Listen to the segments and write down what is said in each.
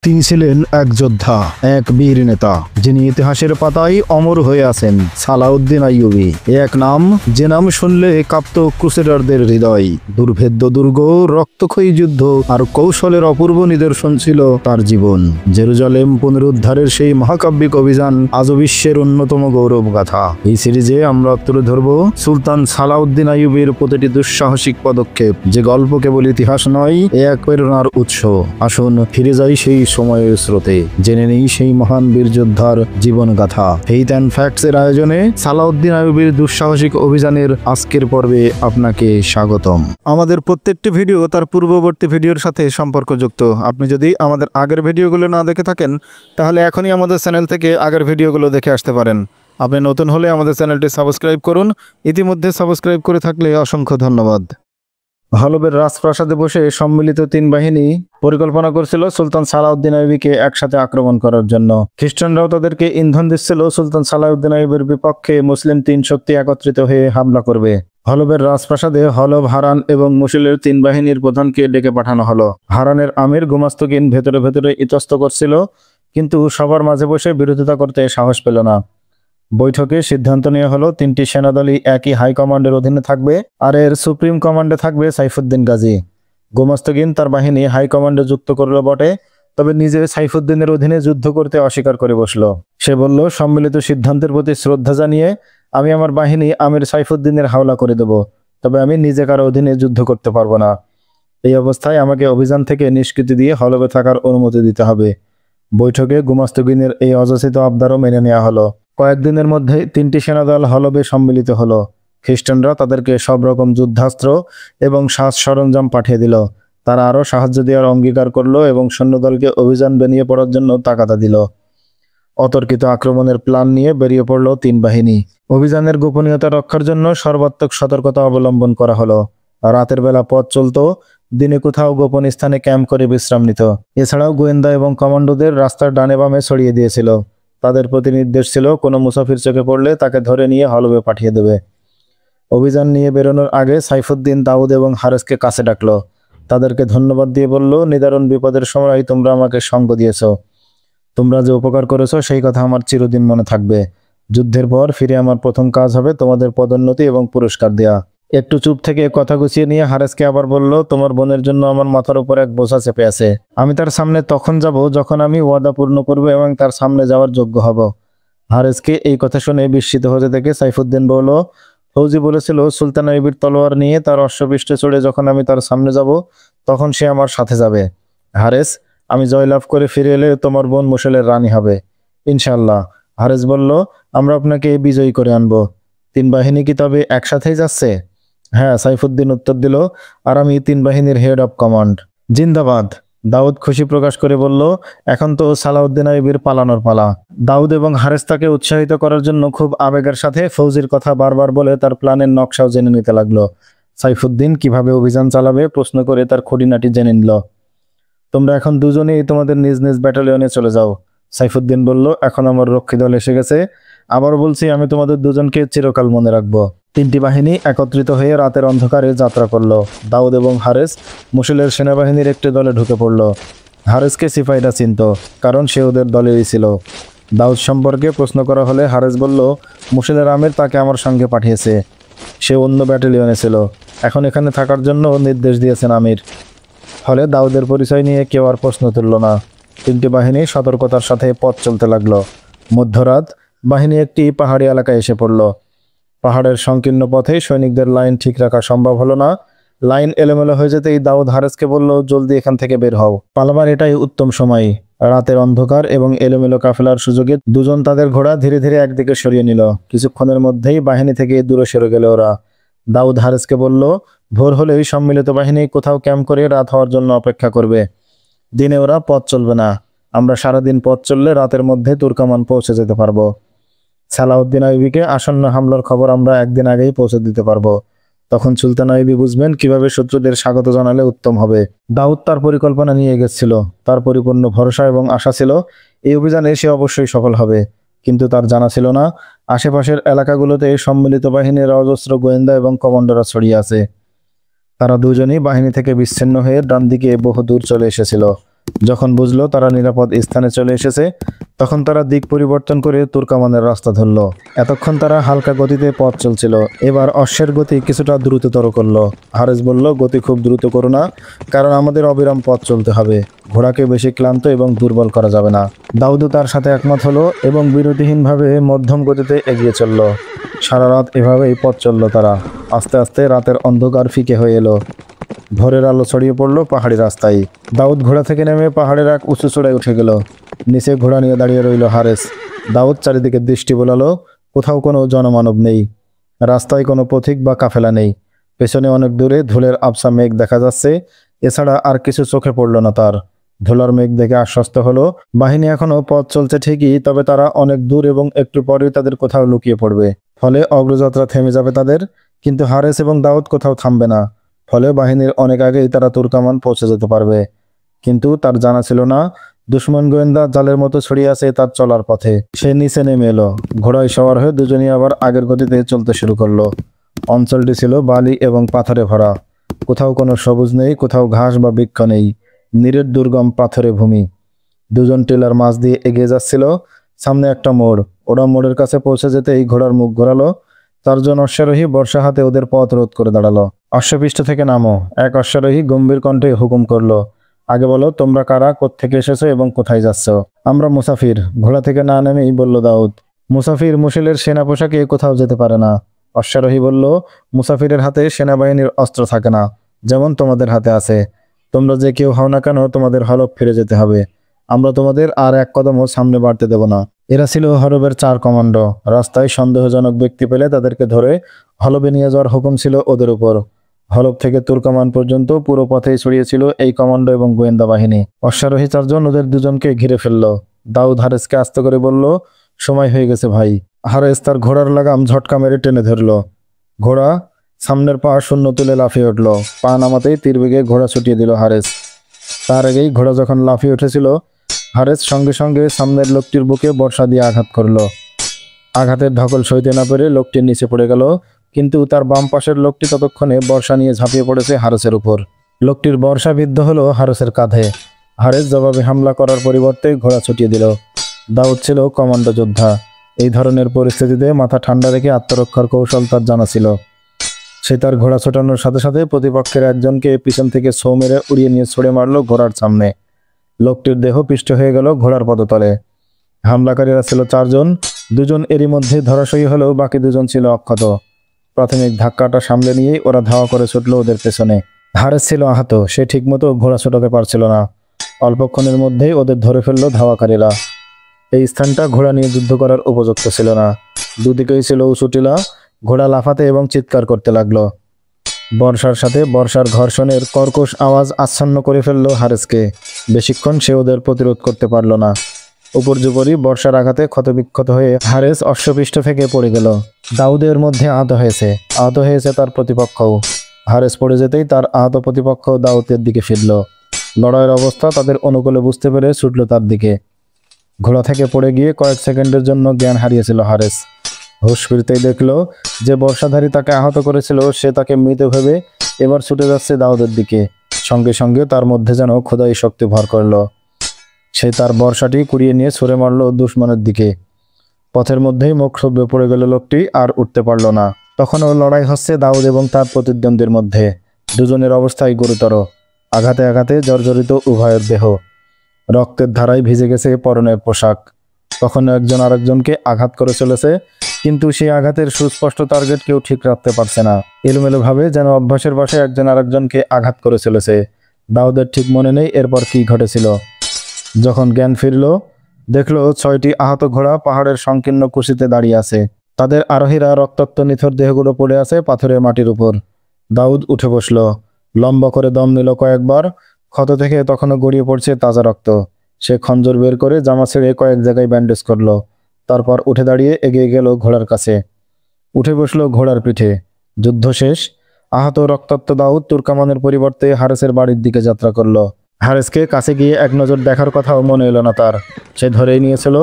তিনি ছিলেন এক যোদ্ধা, এক বীর নেতা, যিনি ইতিহাসের পাতায় অমর হয়ে আছেন। সালাউদ্দিন আইয়ুবী এক নাম, যে নাম শুনলে কাঁপত ক্রুসেডারদের হৃদয়। দুর্ভেদ্য দুর্গ, রক্তক্ষয়ী যুদ্ধ আর কৌশলের অপূর্ব নিদর্শন ছিল তার জীবন। জেরুজালেম পুনরুদ্ধারের সেই মহাকাব্যিক অভিযান আজও বিশ্বের অন্যতম গৌরব গাথা। এই সিরিজে আমরা তুলে ধরব সুলতান সালাউদ্দিন আইয়ুবীর প্রতিটি দুঃসাহসিক পদক্ষেপ, যে গল্প কেবল ইতিহাস নয়, এক প্রেরণার উৎস। আসুন ফিরে যাই সেই সময়ের স্রোতে, জেনে নেই সেই মহান বীর যোদ্ধার জীবন গাথা। ফেইথ অ্যান্ড ফ্যাক্টস এর আয়োজনে সালাউদ্দিন আইয়ুবীর দুঃসাহসিক অভিযানের আজকের পর্বে আপনাকে স্বাগতম। আমাদের প্রত্যেকটি ভিডিও তার পূর্ববর্তী ভিডিওর সাথে সম্পর্কযুক্ত। আপনি যদি আমাদের আগের ভিডিওগুলো না দেখে থাকেন, তাহলে এখনই আমাদের চ্যানেল থেকে আগের ভিডিওগুলো দেখে আসতে পারেন। আপনি নতুন হলে আমাদের চ্যানেলটি সাবস্ক্রাইব করুন। ইতিমধ্যে সাবস্ক্রাইব করে থাকলে অসংখ্য ধন্যবাদ। হলবের রাজপ্রাসাদে বসে সম্মিলিত তিন বাহিনী পরিকল্পনা করছিল সুলতান সালাউদ্দিন আইয়ুবীকে একসাথে আক্রমণ করার জন্য। খ্রিস্টানরাও তাদেরকে ইন্ধন দিচ্ছিল সুলতান সালাউদ্দিন আইয়ুবীর বিপক্ষে মুসলিম তিন শক্তি একত্রিত হয়ে হামলা করবে। হলবের রাজপ্রাসাদে হলব, হারান এবং মুশিলের তিন বাহিনীর প্রধানকে ডেকে পাঠানো হলো। হারানের আমির গুমাস্তগিন ভেতরে ভেতরে ইতস্ত করছিল, কিন্তু সবার মাঝে বসে বিরোধিতা করতে সাহস পেল না। বৈঠকে সিদ্ধান্ত নেওয়া হলো তিনটি সেনাদলই একই হাই কমান্ডের অধীনে থাকবে, আর এর সুপ্রিম কমান্ডে থাকবে সাইফুদ্দিন গাজী। গোমাস্তগিন তার বাহিনী হাই কমান্ডে যুক্ত করলো বটে, তবে নিজে সাইফুদ্দিনের অধীনে যুদ্ধ করতে অস্বীকার করে বসলো। সে বলল, সম্মিলিত সিদ্ধান্তের প্রতি শ্রদ্ধা জানিয়ে আমি আমার বাহিনী আমির সাইফুদ্দিনের হাওলা করে দেব, তবে আমি নিজে কারো অধীনে যুদ্ধ করতে পারবো না। এই অবস্থায় আমাকে অভিযান থেকে নিষ্কৃতি দিয়ে হলবে থাকার অনুমতি দিতে হবে। বৈঠকে গুমাস্তগিনের এই অযাচিত আবদারও মেনে নেওয়া হলো। কয়েকদিনের মধ্যে তিনটি সেনাদল হলবে সম্মিলিত হলো। খ্রিস্টানরা তাদেরকে সব রকম যুদ্ধাস্ত্র এবং সাজ সরঞ্জাম পাঠিয়ে দিল। তারা আরও সাহায্য দেওয়ার অঙ্গীকার করলো এবং সৈন্যদলকে অভিযান বেরিয়ে পড়ার জন্য তাগাদা দিল। অতর্কিত আক্রমণের প্ল্যান নিয়ে বেরিয়ে পড়ল তিন বাহিনী। অভিযানের গোপনীয়তা রক্ষার জন্য সর্বাত্মক সতর্কতা অবলম্বন করা হলো। রাতের বেলা পথ চলত, দিনে কোথাও গোপন স্থানে ক্যাম্প করে বিশ্রাম নিত। এছাড়াও গোয়েন্দা এবং কমান্ডোদের রাস্তার ডানে বামে ছড়িয়ে দিয়েছিল। তাদের প্রতি নির্দেশ ছিল, কোনো মুসাফির চোখে পড়লে তাকে ধরে নিয়ে হলবে পাঠিয়ে দেবে। অভিযান নিয়ে বেরোনোর আগে সাইফুদ্দিন দাউদ এবং হারেসকে কাছে ডাকলো। তাদেরকে ধন্যবাদ দিয়ে বলল, নিদারুণ বিপদের সময় তোমরা আমাকে সঙ্গ দিয়েছ। তোমরা যে উপকার করেছো সেই কথা আমার চিরদিন মনে থাকবে। যুদ্ধের পর ফিরে আমার প্রথম কাজ হবে তোমাদের পদোন্নতি এবং পুরস্কার দেয়া। একটু চুপ থেকে কথা গুছিয়ে নিয়ে হারেসকে আবার বলল, তোমার বোনের জন্য আমার মাথার উপর এক বোঝা চেপে আছে। আমি তার সামনে তখন যাব যখন আমি ওয়াদা পূর্ণ করব এবং তার সামনে যাওয়ার যোগ্য হব। হারেসকে এই কথা শুনে বিস্মিত হতে দেখে সাইফুদ্দিন বলল, ফৌজি বলেছিল সুলতান আইয়ুবীর তলোয়ার নিয়ে তার অশ্বপৃষ্ঠে চড়ে যখন আমি তার সামনে যাব, তখন সে আমার সাথে যাবে। হারেস, আমি জয়লাভ করে ফিরে এলে তোমার বোন মুশিলের রানী হবে ইনশাআল্লাহ। হারেস বলল, আমরা আপনাকে বিজয়ী করে আনবো। তিন বাহিনী কি তবে একসাথেই যাচ্ছে? হ্যাঁ, সাইফুদ্দিন উত্তর দিল, আর আমি তিন বাহিনীর হেড অব কমান্ড। জিন্দাবাদ। দাউদ খুশি প্রকাশ করে বলল, এখন তো সালাউদ্দিন আইয়ুবীর পালানোর পালা। দাউদ এবং হারেস তাকে উৎসাহিত করার জন্য খুব আবেগের সাথে ফৌজির কথা বারবার বলে তার প্ল্যানের নকশাও জেনে নিতে লাগলো। সাইফুদ্দিন কিভাবে অভিযান চালাবে প্রশ্ন করে তার খুঁটিনাটি জেনে নিল। তোমরা এখন দুজনেই তোমাদের নিজ নিজ ব্যাটালিয়নে চলে যাও। সাইফুদ্দিন বলল, এখন আমার রক্ষী দল এসে গেছে। আবার বলছি, আমি তোমাদের দুজনকে চিরকাল মনে রাখবো। তিনটি বাহিনী একত্রিত হয়ে রাতের অন্ধকারে যাত্রা করলো। দাউদ এবং হারেস মুশিলের সেনাবাহিনীর একটি দলে ঢুকে পড়ল। হারেসকে সিপাহীরা চিনত, কারণ সে ওদের দলেরই ছিল। দাউদ সম্পর্কে প্রশ্ন করা হলে হারেস বলল, মুশিলের আমির তাকে আমার সঙ্গে পাঠিয়েছে। সে অন্য ব্যাটালিয়নে ছিল, এখন এখানে থাকার জন্য নির্দেশ দিয়েছেন আমির। ফলে দাউদের পরিচয় নিয়ে কেউ আর প্রশ্ন তুলল না। তিনটি বাহিনী সতর্কতার সাথে পথ চলতে লাগলো। মধ্যরাত বাহিনী একটি পাহাড়ি এলাকায় এসে পড়ল। পাহাড়ের সংকীর্ণ পথে সৈনিকদের লাইন ঠিক রাখা সম্ভব হলো না। লাইন এলোমেলো হয়ে যেতেই দাউদ হারেসকে বলল, জলদি এখান থেকে বের হও। পালাবার এটাই উত্তম সময়। রাতের অন্ধকার এবং এলোমেলো কাফেলার সুযোগে দুজন তাদের ঘোড়া ধীরে ধীরে একদিকে সরিয়ে নিল। কিছুক্ষণের মধ্যেই বাহিনী থেকে দূরে সরে গেল ওরা। দাউদ হারেসকে বলল, ভোর হলেই সম্মিলিত বাহিনী কোথাও ক্যাম্প করে রাত হওয়ার জন্য অপেক্ষা করবে। দিনে ওরা পথ চলবে না। আমরা সারাদিন পথ চললে রাতের মধ্যে তুর্কামান পৌঁছে যেতে পারবো। সালাউদ্দিন আইয়ুবীকে আসন্ন হামলার খবর আমরা একদিন আগেই পৌঁছে দিতে পারবো। তখন সুলতান আইয়ুবী বুঝবেন কিভাবে শত্রুদের স্বাগত জানালে উত্তম হবে। দাউদ তার পরিকল্পনা নিয়ে গেছিল। তার পরিপূর্ণ ভরসা এবং আশা ছিল এই অভিযানে সে অবশ্যই সফল হবে। কিন্তু তার জানা ছিল না আশেপাশের এলাকাগুলোতে সম্মিলিত বাহিনীর অজস্র গোয়েন্দা এবং কমান্ডোরা ছড়িয়ে আছে। তারা দুজনেই বাহিনী থেকে বিচ্ছিন্ন হয়ে ডান দিকে বহু দূর চলে এসেছিল। যখন বুঝলো তারা নিরাপদ স্থানে চলে এসেছে, তখন তারা দিক পরিবর্তন করে তুর্কামানের রাস্তা ধরল। এতক্ষণ তারা হালকা গতিতে পথ চলছিল, এবার অশ্বের গতি কিছুটা দ্রুততর করলো। হারেস বলল, গতি খুব দ্রুত করো না, কারণ আমাদের অবিরাম পথ চলতে হবে। ঘোড়াকে বেশি ক্লান্ত এবং দুর্বল করা যাবে না। দাউদও তার সাথে একমত হলো এবং বিরতিহীনভাবে মধ্যম গতিতে এগিয়ে চলল। সারা রাত এভাবেই পথ চলল তারা। আস্তে আস্তে রাতের অন্ধকার ফিকে হয়ে এলো। ভোরের আলো ছড়িয়ে পড়লো পাহাড়ি রাস্তায়। দাউদ ঘোড়া থেকে নেমে পাহাড়ের এক উঁচু চূড়ায় উঠে গেল। নিচে ঘোড়া নিয়ে দাঁড়িয়ে রইল হারেস। দাউদ চারিদিকে দৃষ্টি বোলালো। কোথাও কোনো জনমানব নেই, রাস্তায় কোনো পথিক বা কাফেলা নেই। পেছনে অনেক দূরে ধুলের আবছা মেঘ দেখা যাচ্ছে, এছাড়া আর কিছু চোখে পড়ল না তার। ধুলার মেঘ দেখে আশ্বস্ত হলো, বাহিনী এখনো পথ চলছে ঠিকই, তবে তারা অনেক দূর এবং একটু পরেই তাদের কোথাও লুকিয়ে পড়বে। ফলে অগ্রযাত্রা থেমে যাবে তাদের, কিন্তু হারেস এবং দাউদ কোথাও থামবে না। ফলে বাহিনীর অনেক আগেই তারা তুর্কামান পৌঁছে যেতে পারবে। কিন্তু তার জানা ছিল না দুশমন গোয়েন্দা জালের মতো ছড়িয়ে আছে তার চলার পথে। সে নিচে নেমে এলো। ঘোড়ায় সওয়ার হয়ে দুজনই আবার আগের গতিতে চলতে শুরু করলো। অঞ্চলটি ছিল বালি এবং পাথরে ভরা। কোথাও কোনো সবুজ নেই, কোথাও ঘাস বা বৃক্ষ নেই। নিরেট দুর্গম পাথরে ভূমি। দুজন টিলার মাছ দিয়ে এগিয়ে যাচ্ছিল। সামনে একটা মোড়। ওরা মোড়ের কাছে পৌঁছে যেতেই ঘোড়ার মুখ ঘোরালো। চারজন অশ্বারোহী বর্ষা হাতে ওদের পথ রোধ করে দাঁড়ালো। অশ্বপৃষ্ঠ থেকে নামো, এক অশ্বারোহী গম্ভীর কণ্ঠে হুকুম করলো। আগে বলো, তোমরা কারা, কোত্থেকে এসেছো এবং কোথায় যাচ্ছ? আমরা মুসাফির, ঘোড়া থেকে না নেমেই বলল দাউদ। মুসাফির মুশিলের সেনা পোশাকে কোথাও যেতে পারে না। অশ্বারোহী বলল, মুসাফিরের হাতে সেনাবাহিনীর অস্ত্র থাকে না, যেমন তোমাদের হাতে আছে। তোমরা যে কেউ হও না কেন, তোমাদের হলফ ফিরে যেতে হবে। আমরা তোমাদের আর এক কদমও সামনে বাড়তে দেব না। এরা ছিল হরবের 4 কমান্ডো। রাস্তায় সন্দেহজনক ব্যক্তি পেলে তাদেরকে ধরে হলবে নিয়ে যাওয়ার হুকুম ছিল ওদের উপর। হলব থেকে তুর্কামান পর্যন্ত পুরো পথেই ছড়িয়েছিল এই কমান্ডো এবং গোয়েন্দা বাহিনী। অশ্বারোহী 4 জন ওদের দুজনকে ঘিরে ফেলল। দাউদ হারেসকে আস্তে করে বলল, সময় হয়ে গেছে ভাই। হারেস তার ঘোড়ার লাগাম ঝটকা মেরে টেনে ধরল। ঘোড়া সামনের পা শূন্য তুলে লাফিয়ে উঠল। পা নামাতেই তীর বেগে ঘোড়া ছুটিয়ে দিল হারেস। তার আগেই ঘোড়া যখন লাফিয়ে উঠেছিল, হারেস সঙ্গে সঙ্গে সামনের লোকটির বুকে বর্ষা দিয়ে আঘাত করল। আঘাতের ধকল সইতে না পেরে লোকটির নিচে পড়ে গেল, কিন্তু তার বাম পাশের লোকটি ততক্ষণে বর্ষা নিয়ে ঝাঁপিয়ে পড়েছে হারেসের উপর। লোকটির বর্ষা বিদ্ধ হলো হারেসের কাঁধে। হারেস জবাবে হামলা করার পরিবর্তে ঘোড়া ছুটিয়ে দিল। দাউদ ছিল কমান্ডো যোদ্ধা। এই ধরনের পরিস্থিতিতে মাথা ঠান্ডা রেখে আত্মরক্ষার কৌশল তার জানা ছিল। সে তার ঘোড়া ছোটানোর সাথে সাথে প্রতিপক্ষের একজনকে পিছন থেকে ছোঁ মেরে উড়িয়ে নিয়ে ছুড়ে মারল ঘোড়ার সামনে। লোকটির দেহ পিষ্ট হয়ে গেল ঘোড়ার পদতলে। হামলাকারীরা ছিল 4 জন। 2 জন এরই মধ্যে ধরাশয়ী হলেও বাকি 2 জন ছিল অক্ষত। প্রাথমিক ধাক্কাটা সামলে নিয়েই ওরা ধাওয়া করে ছুটল ওদের পেছনে। হারেস ছিল আহত, সে ঠিকমতো ঘোড়া ছোটাতে পারছিল না। অল্পক্ষণের মধ্যেই ওদের ধরে ফেলল ধাওয়াকারীরা। এই স্থানটা ঘোড়া নিয়ে যুদ্ধ করার উপযুক্ত ছিল না। দুদিকেই ছিল উঁচু টিলা। ঘোড়া লাফাতে এবং চিৎকার করতে লাগলো। বর্ষার সাথে বর্ষার ঘর্ষণের কর্কশ আওয়াজ আচ্ছন্ন করে ফেলল হারেসকে। বেশিক্ষণ সে ওদের প্রতিরোধ করতে পারল না। উপর্যুপরি বর্ষার আঘাতে ক্ষতবিক্ষত হয়ে হারেস অশ্বপৃষ্ঠ থেকে পড়ে গেল। দাউদের মধ্যে আহত হয়েছে তার প্রতিপক্ষও। হারেস পড়ে যেতেই তার আহত প্রতিপক্ষ দাউদের দিকে ফিরল। লড়াইয়ের অবস্থা তাদের অনুকূলে বুঝতে পেরে ছুটল তার দিকে। ঘোড়া থেকে পড়ে গিয়ে কয়েক সেকেন্ডের জন্য জ্ঞান হারিয়েছিল হারেস। হুঁশ ফিরতেই দেখল যে বর্ষাধারী তাকে আহত করেছিল সে তাকে মৃত ভেবে এবার ছুটে যাচ্ছে দাউদের দিকে। সঙ্গে সঙ্গে তার মধ্যে যেন খোদাই শক্তি ভর করল। সে তার বর্ষাটি কুড়িয়ে নিয়ে ছুঁড়ে মারল দুশমনের দিকে। পথের মধ্যেই মুখ থুবড়ে পড়ে গেল লোকটি, আর উঠতে পারল না। তখনও লড়াই হচ্ছে দাউদ এবং তার প্রতিদ্বন্দ্বীর মধ্যে। দুজনের অবস্থাই গুরুতর। আঘাতে আঘাতে জর্জরিত উভয়ের দেহ। রক্তের ধারায় ভিজে গেছে পরনের পোশাক। কখনো একজন আরেকজনকে আঘাত করে চলেছে, কিন্তু সেই আঘাতের সুস্পষ্ট টার্গেট কেউ ঠিক রাখতে পারছে না। এলোমেলোভাবে যেন অভ্যাসের বশে একজন আরেকজনকে আঘাত করে চলেছে। দাউদের ঠিক মনে নেই এরপর কি ঘটেছিল। যখন জ্ঞান ফিরল, দেখল 6টি আহত ঘোড়া পাহাড়ের সংকীর্ণ কুশিতে দাঁড়িয়ে আছে। তাদের আরোহীরা রক্তাক্ত নিথর দেহগুলো পড়ে আছে পাথরের মাটির উপর। দাউদ উঠে বসল, লম্বা করে দম নিল কয়েকবার। ক্ষত থেকে তখনও গড়িয়ে পড়ছে তাজা রক্ত। সে খঞ্জর বের করে জামা ছেড়ে কয়েক জায়গায় ব্যান্ডেজ করলো। তারপর উঠে দাঁড়িয়ে এগিয়ে গেল ঘোড়ার কাছে। উঠে বসলো ঘোড়ার পিঠে। যুদ্ধ শেষ। আহত রক্তাক্ত দাউদ তুর্কামানের পরিবর্তে হারেসের বাড়ির দিকে যাত্রা করলো। হারেসকে কাছে গিয়ে এক নজর দেখার কথাও মনে এলো না তার। সে ধরেই নিয়েছিল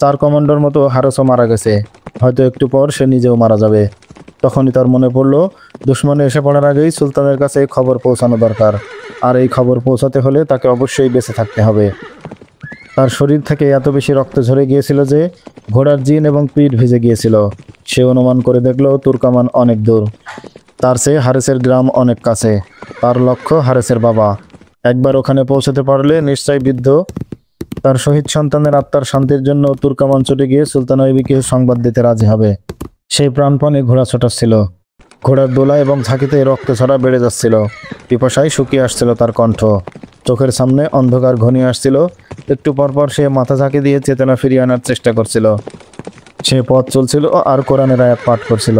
4 কমান্ডোর মতো হারেসও মারা গেছে। হয়তো একটু পর সে নিজেও মারা যাবে। তখনই তার মনে পড়ল দুশমনে এসে পড়ার আগেই সুলতানের কাছে খবর পৌঁছানো দরকার, আর এই খবর পৌঁছাতে হলে তাকে অবশ্যই বেঁচে থাকতে হবে। তার শরীর থেকে এত বেশি রক্ত ঝরে গিয়েছিল যে ঘোড়ার জিন এবং পিঠ ভিজে গিয়েছিল। সে অনুমান করে দেখল তুর্কামান অনেক দূর, তার চেয়ে হারেসের গ্রাম অনেক কাছে। তার লক্ষ্য হারেসের বাবা। একবার ওখানে পৌঁছাতে পারলে নিশ্চয় বৃদ্ধ তার শহীদ সন্তানের আত্মার শান্তির জন্য তুর্কামান ছুটে গিয়ে সুলতান আইয়ুবীকে সংবাদ দিতে রাজি হবে। সেই প্রাণপণে ঘোড়া ছোটাচ্ছিল। ঘোড়ার দোলা এবং ঝাঁকিতে রক্ত ছড়া বেড়ে যাচ্ছিল। পিপাসায় শুকিয়ে আসছিল তার কণ্ঠ। চোখের সামনে অন্ধকার ঘনিয়ে আসছিল। একটু পরপর সে মাথা ঝাঁকি দিয়ে চেতনা ফিরিয়ে আনার চেষ্টা করছিল। সে পথ চলছিল আর কোরআনের আয়াত পাঠ করছিল।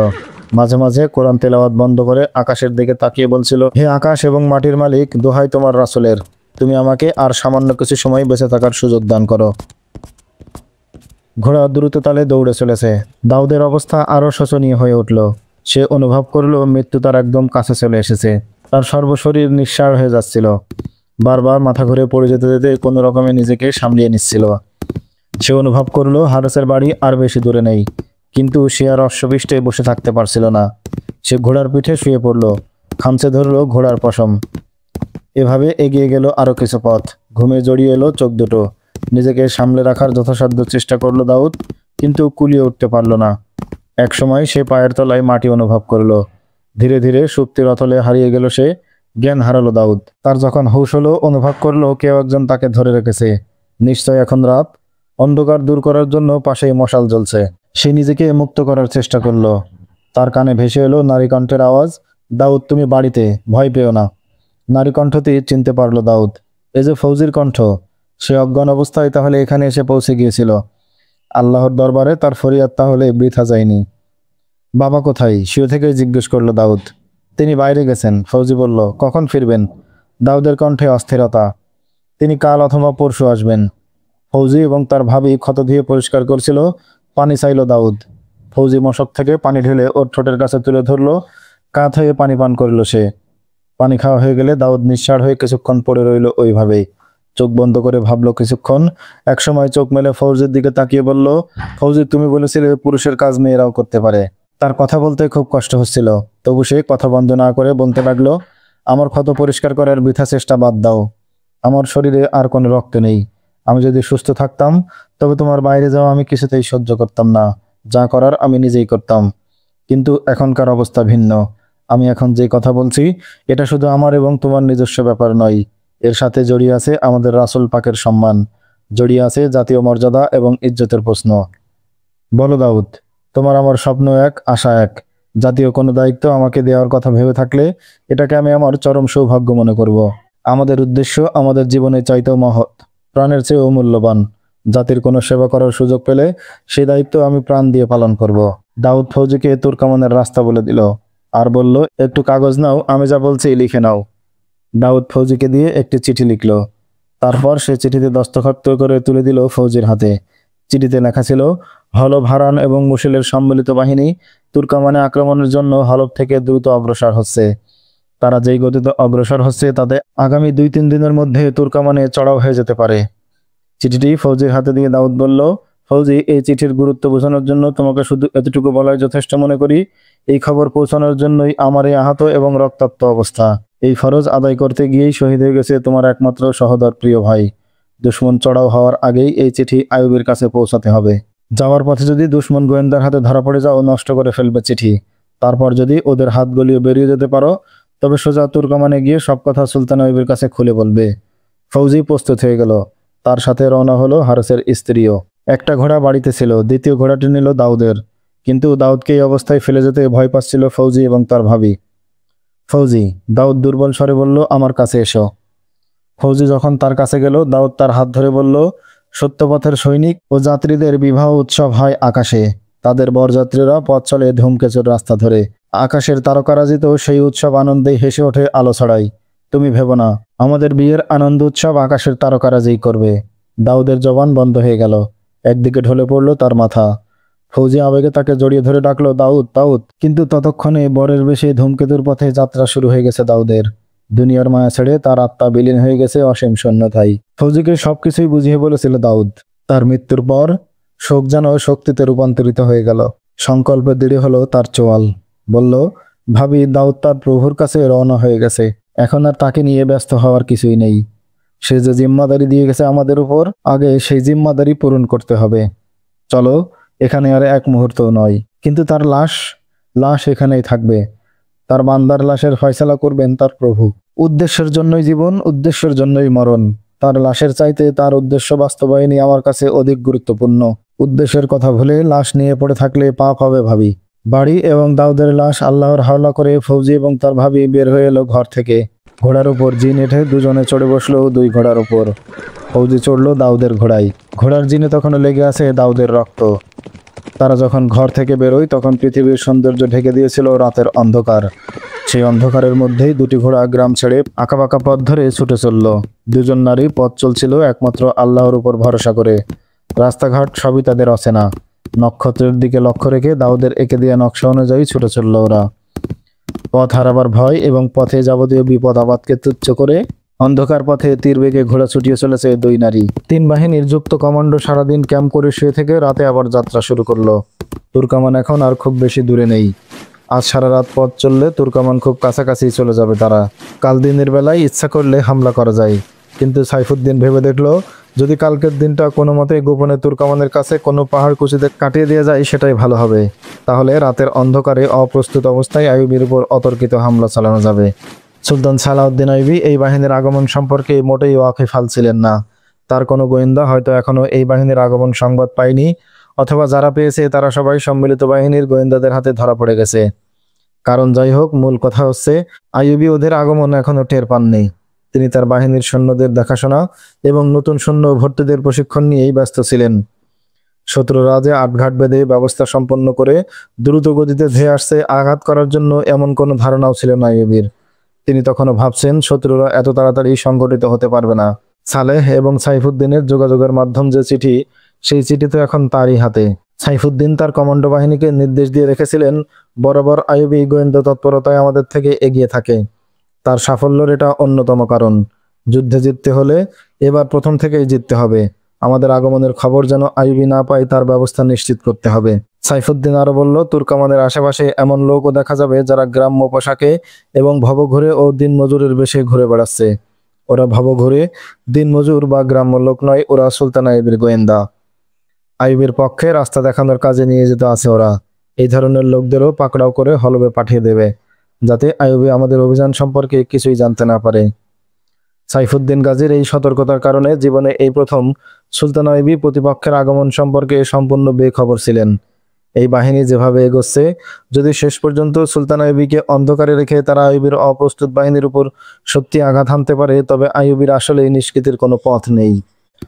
মাঝে মাঝে কোরআন তেলাওয়াত বন্ধ করে আকাশের দিকে তাকিয়ে বলছিল, হে আকাশ এবং মাটির মালিক, দোহাই তোমার রাসূলের, তুমি আমাকে আর সামান্য কিছু সময় বেঁচে থাকার সুযোগ দান করো। ঘোড়া দ্রুত তালে দৌড়ে চলেছে। দাউদের অবস্থা আরও শোচনীয় হয়ে উঠল। সে অনুভব করল মৃত্যু তার একদম কাছে চলে এসেছে। তার সর্বশরীর নিঃসাড় হয়ে যাচ্ছিল। বারবার মাথা ঘুরে পড়ে যেতে যেতে কোনো রকমে নিজেকে সামলিয়ে নিচ্ছিল। সে অনুভব করলো হারেসের বাড়ি আর বেশি দূরে নেই, কিন্তু সে আর অশ্বপৃষ্ঠে বসে থাকতে পারছিল না। সে ঘোড়ার পিঠে শুয়ে পড়ল, খামচে ধরল ঘোড়ার পশম। এভাবে এগিয়ে গেল আরও কিছু পথ। ঘুমে জড়িয়ে এলো চোখ দুটো। নিজেকে সামলে রাখার যথাসাধ্য চেষ্টা করলো দাউদ, কিন্তু কুলিয়ে উঠতে পারল না। একসময় সে পায়ের তলায় মাটি অনুভব করলো। ধীরে ধীরে সুপ্তির অতলে হারিয়ে গেল সে। জ্ঞান হারালো দাউদ। তার যখন হুঁশ হলো, অনুভব করলো কেউ একজন তাকে ধরে রেখেছে। নিশ্চয় এখন রাত। অন্ধকার দূর করার জন্য পাশেই মশাল জ্বলছে। সে নিজেকে মুক্ত করার চেষ্টা করলো। তার কানে ভেসে এলো নারী কণ্ঠের আওয়াজ, দাউদ তুমি বাড়িতে, ভয় পেও না। নারী কণ্ঠটি চিনতে পারলো দাউদ। এ যে ফৌজির কণ্ঠ। সে অজ্ঞান অবস্থায় তাহলে এখানে এসে পৌঁছে গিয়েছিল। আল্লাহর দরবারে তার ফরিয়াদ তাহলে বৃথা যায়নি। বাবা কোথায়? শুয়ে থেকে জিজ্ঞেস করলো দাউদ। তিনি বাইরে গেছেন, ফৌজি বলল। কখন ফিরবেন? দাউদের কণ্ঠে অস্থিরতা। তিনি কাল অথবা পরশু আসবেন। ফৌজি এবং তার ভাবি ক্ষত দিয়ে পরিষ্কার করছিল। পানি চাইল দাউদ। ফৌজি মশক থেকে পানি ঢেলে ওর ঠোঁটের কাছে তুলে ধরলো। কাত হয়ে পানি পান করল সে। পানি খাওয়া হয়ে গেলে দাউদ নিঃসাড় হয়ে কিছুক্ষণ পড়ে রইল ওইভাবেই। চোখ বন্ধ করে ভাবলো কিছুক্ষণ। একসময় চোখ মেলে ফৌজির দিকে তাকিয়ে বলল, ফৌজি তুমি বলেছিলে পুরুষের কাজ মেয়েরাও করতে পারে। তার কথা বলতে খুব কষ্ট হচ্ছিল, তবু সে কথা বন্ধ না করে বলতে লাগলো, আমার ক্ষত পরিষ্কার করার বৃথা চেষ্টা বাদ দাও। আমার শরীরে আর কোনো রক্ত নেই। আমি যদি সুস্থ থাকতাম তবে তোমার বাইরে যাওয়া আমি কিছুতেই সহ্য করতাম না। যা করার আমি নিজেই করতাম। কিন্তু এখনকার অবস্থা ভিন্ন। আমি এখন যে কথা বলছি এটা শুধু আমার এবং তোমার নিজস্ব ব্যাপার নয়। এর সাথে জড়িয়ে আছে আমাদের রাসূল পাকের সম্মান, জড়িয়ে আছে জাতীয় মর্যাদা এবং ইজ্জতের প্রশ্ন। বলো দাউদ, তোমার আমার স্বপ্ন এক, আশা এক। জাতীয় কোনো দায়িত্ব আমাকে দেওয়ার কথা ভেবে থাকলে এটাকে আমি আমার চরম সৌভাগ্য মনে করব। আমাদের উদ্দেশ্য আমাদের জীবনের চাইতেও মহৎ, প্রাণের চেয়েও মূল্যবান। জাতির কোনো সেবা করার সুযোগ পেলে সেই দায়িত্ব আমি প্রাণ দিয়ে পালন করব। দাউদ ফৌজিকে তুর্কামানের রাস্তা বলে দিল আর বলল, একটু কাগজ নাও, আমি যা বলছি লিখে নাও। দাউদ ফৌজিকে দিয়ে একটি চিঠি লিখল। তারপর সে চিঠিতে দস্তখত করে তুলে দিল ফৌজির হাতে। চিঠিতে লেখা ছিল, হলব হারান এবং মুশিলের সম্মিলিত বাহিনী তুর্কামানে আক্রমণের জন্য হলব থেকে দ্রুত অগ্রসর হচ্ছে। তারা যেই গতিতে অগ্রসর হচ্ছে তাতে আগামী 2-3 দিনের মধ্যে তুর্কামানে চড়াও হয়ে যেতে পারে। চিঠিটি ফৌজির হাতে দিয়ে দাউদ বলল, ফৌজি, এই চিঠির গুরুত্ব বোঝানোর জন্য তোমাকে শুধু এতটুকু বলাই যথেষ্ট মনে করি। এই খবর পৌঁছানোর জন্যই আমার এই আহত এবং রক্তাক্ত অবস্থা। এই ফরজ আদায় করতে গিয়েই শহীদ হয়ে গেছে তোমার একমাত্র সহোদর প্রিয় ভাই। দুশমন চড়াও হওয়ার আগেই এই চিঠি আইয়ুবের কাছে পৌঁছাতে হবে। যাওয়ার পথে যদি দুশমন গোয়েন্দার হাতে ধরা পড়ে যাও, নষ্ট করে ফেলবে চিঠি। তারপর যদি ওদের হাত গলিয়ে বেরিয়ে যেতে পারো তবে সোজা তুর্কমানে গিয়ে সব কথা সুলতান আইয়ুবের কাছে খুলে বলবে। ফৌজি প্রস্তুত হয়ে গেল। তার সাথে রওনা হলো হারেসের স্ত্রীও। একটা ঘোড়া বাড়িতে ছিল, দ্বিতীয় ঘোড়াটি নিল দাউদের। কিন্তু দাউদকে এই অবস্থায় ফেলে যেতে ভয় পাচ্ছিল ফৌজি এবং তার ভাবি। ফৌজি, দাউদ দুর্বল স্বরে বলল, আমার কাছে এসো। ফৌজি যখন তার কাছে গেল, দাউদ তার হাত ধরে বলল, সত্যপথের সৈনিক ও যাত্রীদের বিবাহ উৎসব হয় আকাশে। তাদের বরযাত্রীরা পথ চলে ধূমকেতুর রাস্তা ধরে। আকাশের তারকারাজিতেও সেই উৎসব আনন্দেই হেসে ওঠে আলো ছড়ায়। তুমি ভেবো না, আমাদের বিয়ের আনন্দ উৎসব আকাশের তারকারাজিই করবে। দাউদের জবান বন্ধ হয়ে গেল। একদিকে ঢলে পড়ল তার মাথা। ফৌজি আবেগে তাকে জড়িয়ে ধরে ডাকলো, দাউদ, দাউদ। কিন্তু ততক্ষণে বরের বেশে ধূমকেতুর পথে যাত্রা শুরু হয়ে গেছে দাউদের। দুনিয়ার মায়া ছেড়ে তার আত্মা বিলীন হয়ে গেছে অসীম শূন্যতায়। ফৌজিকে সবকিছুই বুঝিয়ে বলেছিল দাউদ। তার মৃত্যুর পর শোক যেন শক্তিতে রূপান্তরিত হয়ে গেল। সংকল্পে দৃঢ় হলো তার চোয়াল। বলল, ভাবি দাউদ তার প্রভুর কাছে রওনা হয়ে গেছে, এখন আর তাকে নিয়ে ব্যস্ত হওয়ার কিছুই নেই। সে যে জিম্মাদারি দিয়ে গেছে আমাদের উপর, আগে সেই জিম্মাদারি পূরণ করতে হবে। চলো, এখানে আর এক মুহূর্ত নয়। কিন্তু তার লাশ, লাশ এখানেই থাকবে। তার বান্দার লাশের ফয়সালা করবেন তার প্রভু। উদ্দেশ্যের জন্যই জীবন, উদ্দেশ্যের জন্যই মরণ। তার লাশের চাইতে তার উদ্দেশ্য বাস্তবায়নই আমার কাছে অধিক গুরুত্বপূর্ণ। উদ্দেশ্যের কথা ভুলে লাশ নিয়ে পড়ে থাকলে পাপ হবে ভাবি। বাড়ি এবং দাউদের লাশ আল্লাহর হাওলা করে ফৌজি এবং তার ভাবি বের হয়ে এলো ঘর থেকে। ঘোড়ার উপর জিন এঠে দুজনে চড়ে বসলো দুই ঘোড়ার উপর। ফৌজি চড়লো দাউদের ঘোড়ায়। ঘোড়ার জিনে তখনও লেগে আছে দাউদের রক্ত। তারা যখন ঘর থেকে বেরোয় তখন পৃথিবীর সৌন্দর্য ঢেকে দিয়েছিল রাতের অন্ধকার। সেই অন্ধকারের মধ্যেই দুটি ঘোড়া গ্রাম ছেড়ে আঁকাবাঁকা পথ ধরে ছুটে চলল। দুজন নারী পথ চলছিল একমাত্র আল্লাহর উপর ভরসা করে। রাস্তাঘাট সবই তাদের অচেনা। নক্ষত্রের দিকে লক্ষ্য রেখে দাউদের এঁকে দেওয়া নকশা অনুযায়ী ছুটে চলল ওরা। পথ হারাবার ভয় এবং পথে যাবতীয় বিপদ আপদকে তুচ্ছ করে অন্ধকার পথে তীর বেগে ঘোড়া ছুটিয়ে চলেছে দুই নারী। তিন বাহিনীর যুক্ত কমান্ডো সারাদিন ক্যাম্প করে শুয়ে থেকে রাতে আবার যাত্রা শুরু করলো। তুর্কামান এখন আর খুব বেশি দূরে নেই। আজ সারা রাত পথ চললে তুর্কামান খুব কাছাকাছি চলে যাবে তারা। কাল দিনের বেলায় ইচ্ছা করলে হামলা করা যায়। কিন্তু সাইফুদ্দিন ভেবে দেখলো, যদি কালকের দিনটা কোনো মতে গোপনে তুর্কামানের কাছে কোনো পাহাড় কুচিতে কাটিয়ে দিয়ে যায় সেটাই ভালো হবে। তাহলে রাতের অন্ধকারে অপ্রস্তুত অবস্থায় আইয়ুবের উপর অতর্কিত হামলা চালানো যাবে। সুলতান সালাউদ্দিন আইয়ুবী এই বাহিনীর আগমন সম্পর্কে মোটেই ওয়াকিফাল ছিলেন না। তার কোনো গোয়েন্দা হয়তো এখনো এই বাহিনীর আগমন সংবাদ পায়নি, অথবা যারা পেয়েছে তারা সবাই সম্মিলিত বাহিনীর গোয়েন্দাদের হাতে ধরা পড়ে গেছে। কারণ যাই হোক, মূল কথা হচ্ছে আইয়ুবী ওদের আগমন এখনো টের পাননি। তিনি তার বাহিনীর সৈন্যদের দেখাশোনা এবং নতুন সৈন্য ভর্তিদের প্রশিক্ষণ নিয়েই ব্যস্ত ছিলেন। শত্রুরা যে আটঘাট বেঁধে ব্যবস্থা সম্পন্ন করে দ্রুত গতিতে ধেয়ে আসছে আঘাত করার জন্য, এমন কোনো ধারণাও ছিল না আইয়ুবীর। তিনি তখনও ভাবছেন শত্রুরা এত তাড়াতাড়ি সংগঠিত হতে পারবে না। সালেহ এবং সাইফুদ্দিনের যোগাযোগের মাধ্যম যে চিঠি, সেই চিঠি তো এখন তারই হাতে। সাইফুদ্দিন তার কমান্ডো বাহিনীকে নির্দেশ দিয়ে রেখেছিলেন, বরাবর আইয়ুবী গোয়েন্দা তৎপরতায় আমাদের থেকে এগিয়ে থাকে। তার সাফল্যের এটা অন্যতম কারণ। যুদ্ধে জিততে হলে এবার প্রথম থেকেই জিততে হবে। আমাদের আগমনের খবর যেন আইয়ুবী না পায় তার ব্যবস্থা নিশ্চিত করতে হবে। সাইফুদ্দিন আরো বলল, তুর্কামানের আশেপাশে এমন লোকও দেখা যাবে যারা গ্রাম্য পোশাকে এবং ভবঘুরে ও দিনমজুরের বেশে ঘুরে বেড়াচ্ছে। ওরা ভবঘুরে, দিনমজুর বা গ্রাম্য লোক নয়, ওরা সুলতান আইয়ুবের গোয়েন্দা। আইয়ুবের পক্ষে রাস্তা দেখানোর কাজে নিয়ে যেতে আছে ওরা। এই ধরনের লোকদেরও পাকড়াও করে হলবে পাঠিয়ে দেবে, যাতে আইয়ুবী আমাদের অভিযান সম্পর্কে কিছুই জানতে না পারে। সাইফুদ্দিন গাজীর এই সতর্কতার কারণে জীবনে এই প্রথম সুলতান আইয়ুবী প্রতিপক্ষের আগমন সম্পর্কে সম্পূর্ণ বেখবর ছিলেন। এই বাহিনী যেভাবে এগোচ্ছে, যদি শেষ পর্যন্ত সুলতান আইয়ুবীকে অন্ধকারে রেখে তারা আইয়ুবীর অপ্রস্তুত বাহিনীর উপর সত্যি আঘাত হানতে পারে, তবে আইয়ুবীর আসলেই নিষ্কৃতির কোনো পথ নেই।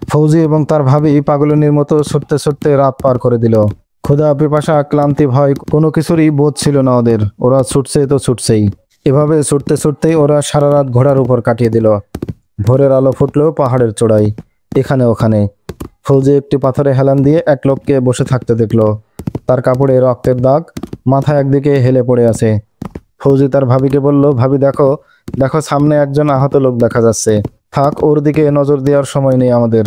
ফৌজি এবং তার ভাবি পাগলিনীর মতো ছুটতে ছুটতে রাত পার করে দিল। ক্ষুধা, পিপাসা, ক্লান্তি, ভয় কোনো কিছুরই বোধ ছিল না ওদের। ওরা ছুটছে তো ছুটছেই। এভাবে ছুটতে ছুটতেই ওরা সারা রাত ঘোড়ার উপর কাটিয়ে দিল। ভোরের আলো ফুটলো পাহাড়ের চূড়ায়, এখানে ওখানে। ফৌজি একটি পাথরে হেলান দিয়ে এক লোককে বসে থাকতে দেখলো। তার কাপড়ে রক্তের দাগ, মাথা একদিকে হেলে পড়ে আছে। ফৌজি তার ভাবিকে বলল, ভাবি দেখো, দেখো সামনে একজন আহত লোক দেখা যাচ্ছে। থাক, ওর দিকে নজর দেওয়ার সময় নেই আমাদের।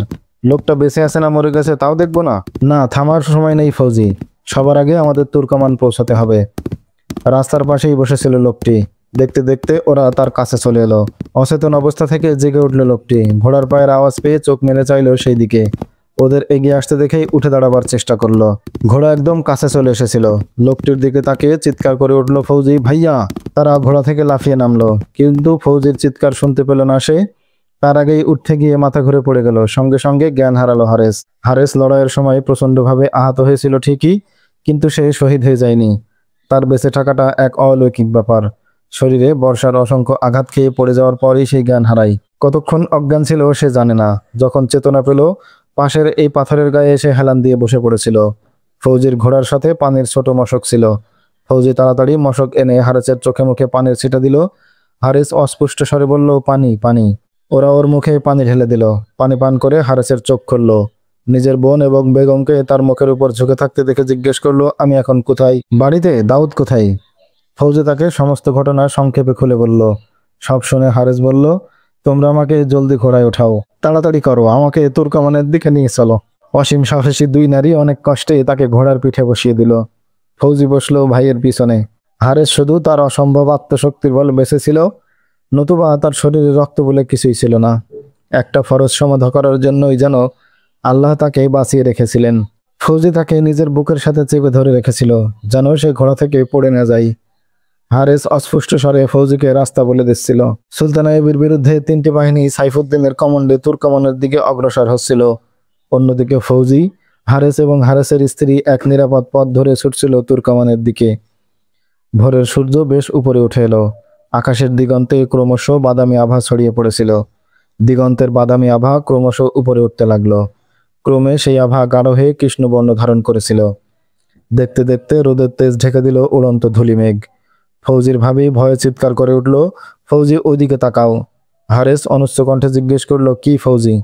লোকটা বেঁচে আছে না মরে গেছে তাও দেখবো না? না, থামার সময় নেই ফৌজি, সবার আগে আমাদের তুর্কমান পৌঁছাতে হবে। রাস্তার পাশেই বসেছিল লোকটি। দেখতে দেখতে ওরা তার কাছে চলে এলো। অচেতন অবস্থা থেকে জেগে উঠল লোকটি। ঘোড়ার পায়ের আওয়াজ পেয়ে চোখ মেলে চাইল সেই দিকে। ওদের এগিয়ে আসতে দেখেই উঠে দাঁড়াবার চেষ্টা করলো। ঘোড়া একদম কাছে চলে এসেছিল। লোকটির দিকে তাকিয়ে চিৎকার করে উঠল, ফৌজি ভাইয়া! তারা ঘোড়া থেকে লাফিয়ে নামলো, কিন্তু ফৌজির চিৎকার শুনতে পেল না সে। তার আগেই উঠতে গিয়ে মাথা ঘুরে পড়ে গেল। সঙ্গে সঙ্গে জ্ঞান হারালো হারেস। হারেস লড়াইয়ের সময় প্রচণ্ডভাবে আহত হয়েছিল ঠিকই, কিন্তু সে শহীদ হয়ে যায়নি। তার বেঁচে থাকাটা এক অলৌকিক ব্যাপার। শরীরে বর্ষার অসংখ্য আঘাত খেয়ে পড়ে যাওয়ার পরই সেই জ্ঞান হারায়। কতক্ষণ অজ্ঞান ছিল সে জানে না। যখন চেতনা পেল, পাশের এই পাথরের গায়ে এসে হেলান দিয়ে বসে পড়েছিল। ফৌজির ঘোড়ার সাথে পানির ছোট মশক ছিল। ফৌজি তাড়াতাড়ি মশক এনে হারেসের চোখে মুখে পানির ছিটা দিল। হারেস অস্পষ্ট স্বরে বলল, পানি পানি। ওরা ওর মুখে পানি ঢেলে দিল। পানি পান করে হারেসের চোখ খুলল। নিজের বোন এবং বেগমকে তার মুখের উপর ঝুঁকে থাকতে দেখে জিজ্ঞেস করলো, আমি এখন কোথায়? বাড়িতে। দাউদ কোথায়? ফৌজি তাকে সমস্ত ঘটনা সংক্ষেপে খুলে বলল। সব শুনে হারেস বলল, তোমরা আমাকে জলদি ঘোড়ায় ওঠাও, তাড়াতাড়ি করো, আমাকে তুর্কমানের দিকে নিয়ে চলো। অসীম সাহসী দুই নারী অনেক কষ্টে তাকে ঘোড়ার পিঠে বসিয়ে দিল। ফৌজি বসলো ভাইয়ের পিছনে। হারেস শুধু তার অসম্ভব আত্মশক্তির বলে বেঁচে ছিল, নতুবা তার শরীরে রক্ত বলে কিছুই ছিল না। একটা ফরজ সমাধা করার জন্যই যেন আল্লাহ তাকে বাঁচিয়ে রেখেছিলেন। ফৌজি তাকে নিজের বুকের সাথে চেপে ধরে রেখেছিল, যেন সে ঘোড়া থেকে পড়ে না যায়। হারেস অস্পষ্ট স্বরে ফৌজিকে রাস্তা বলে দিচ্ছিল। সুলতান আইয়ুবের বিরুদ্ধে 3টি বাহিনী সাইফুদ্দিনের কমান্ডে তুর্কমানের দিকে অগ্রসর হচ্ছিল। অন্যদিকে ফৌজি, হারেস এবং হারেসের স্ত্রী এক নিরাপদ পথ ধরে ছুটছিল তুর্কমানের দিকে। ভোরের সূর্য বেশ উপরে উঠে এলো। আকাশের দিগন্তে ক্রমশ বাদামি আভা ছড়িয়ে পড়েছিল। দিগন্তের বাদামি আভা ক্রমশ উপরে উঠতে লাগলো। ক্রমে সেই আভা গাঢ় হয়ে কৃষ্ণবর্ণ ধারণ করেছিল। দেখতে দেখতে রোদের তেজ ঢেকে দিল উড়ন্ত ধূলি মেঘ। ফৌজির ভাবি ভয়ে চিৎকার করে উঠল, ফৌজি ওইদিকে তাকাও। হারেস অনুচ্চ কণ্ঠে জিজ্ঞেস করলো, কি ফৌজি?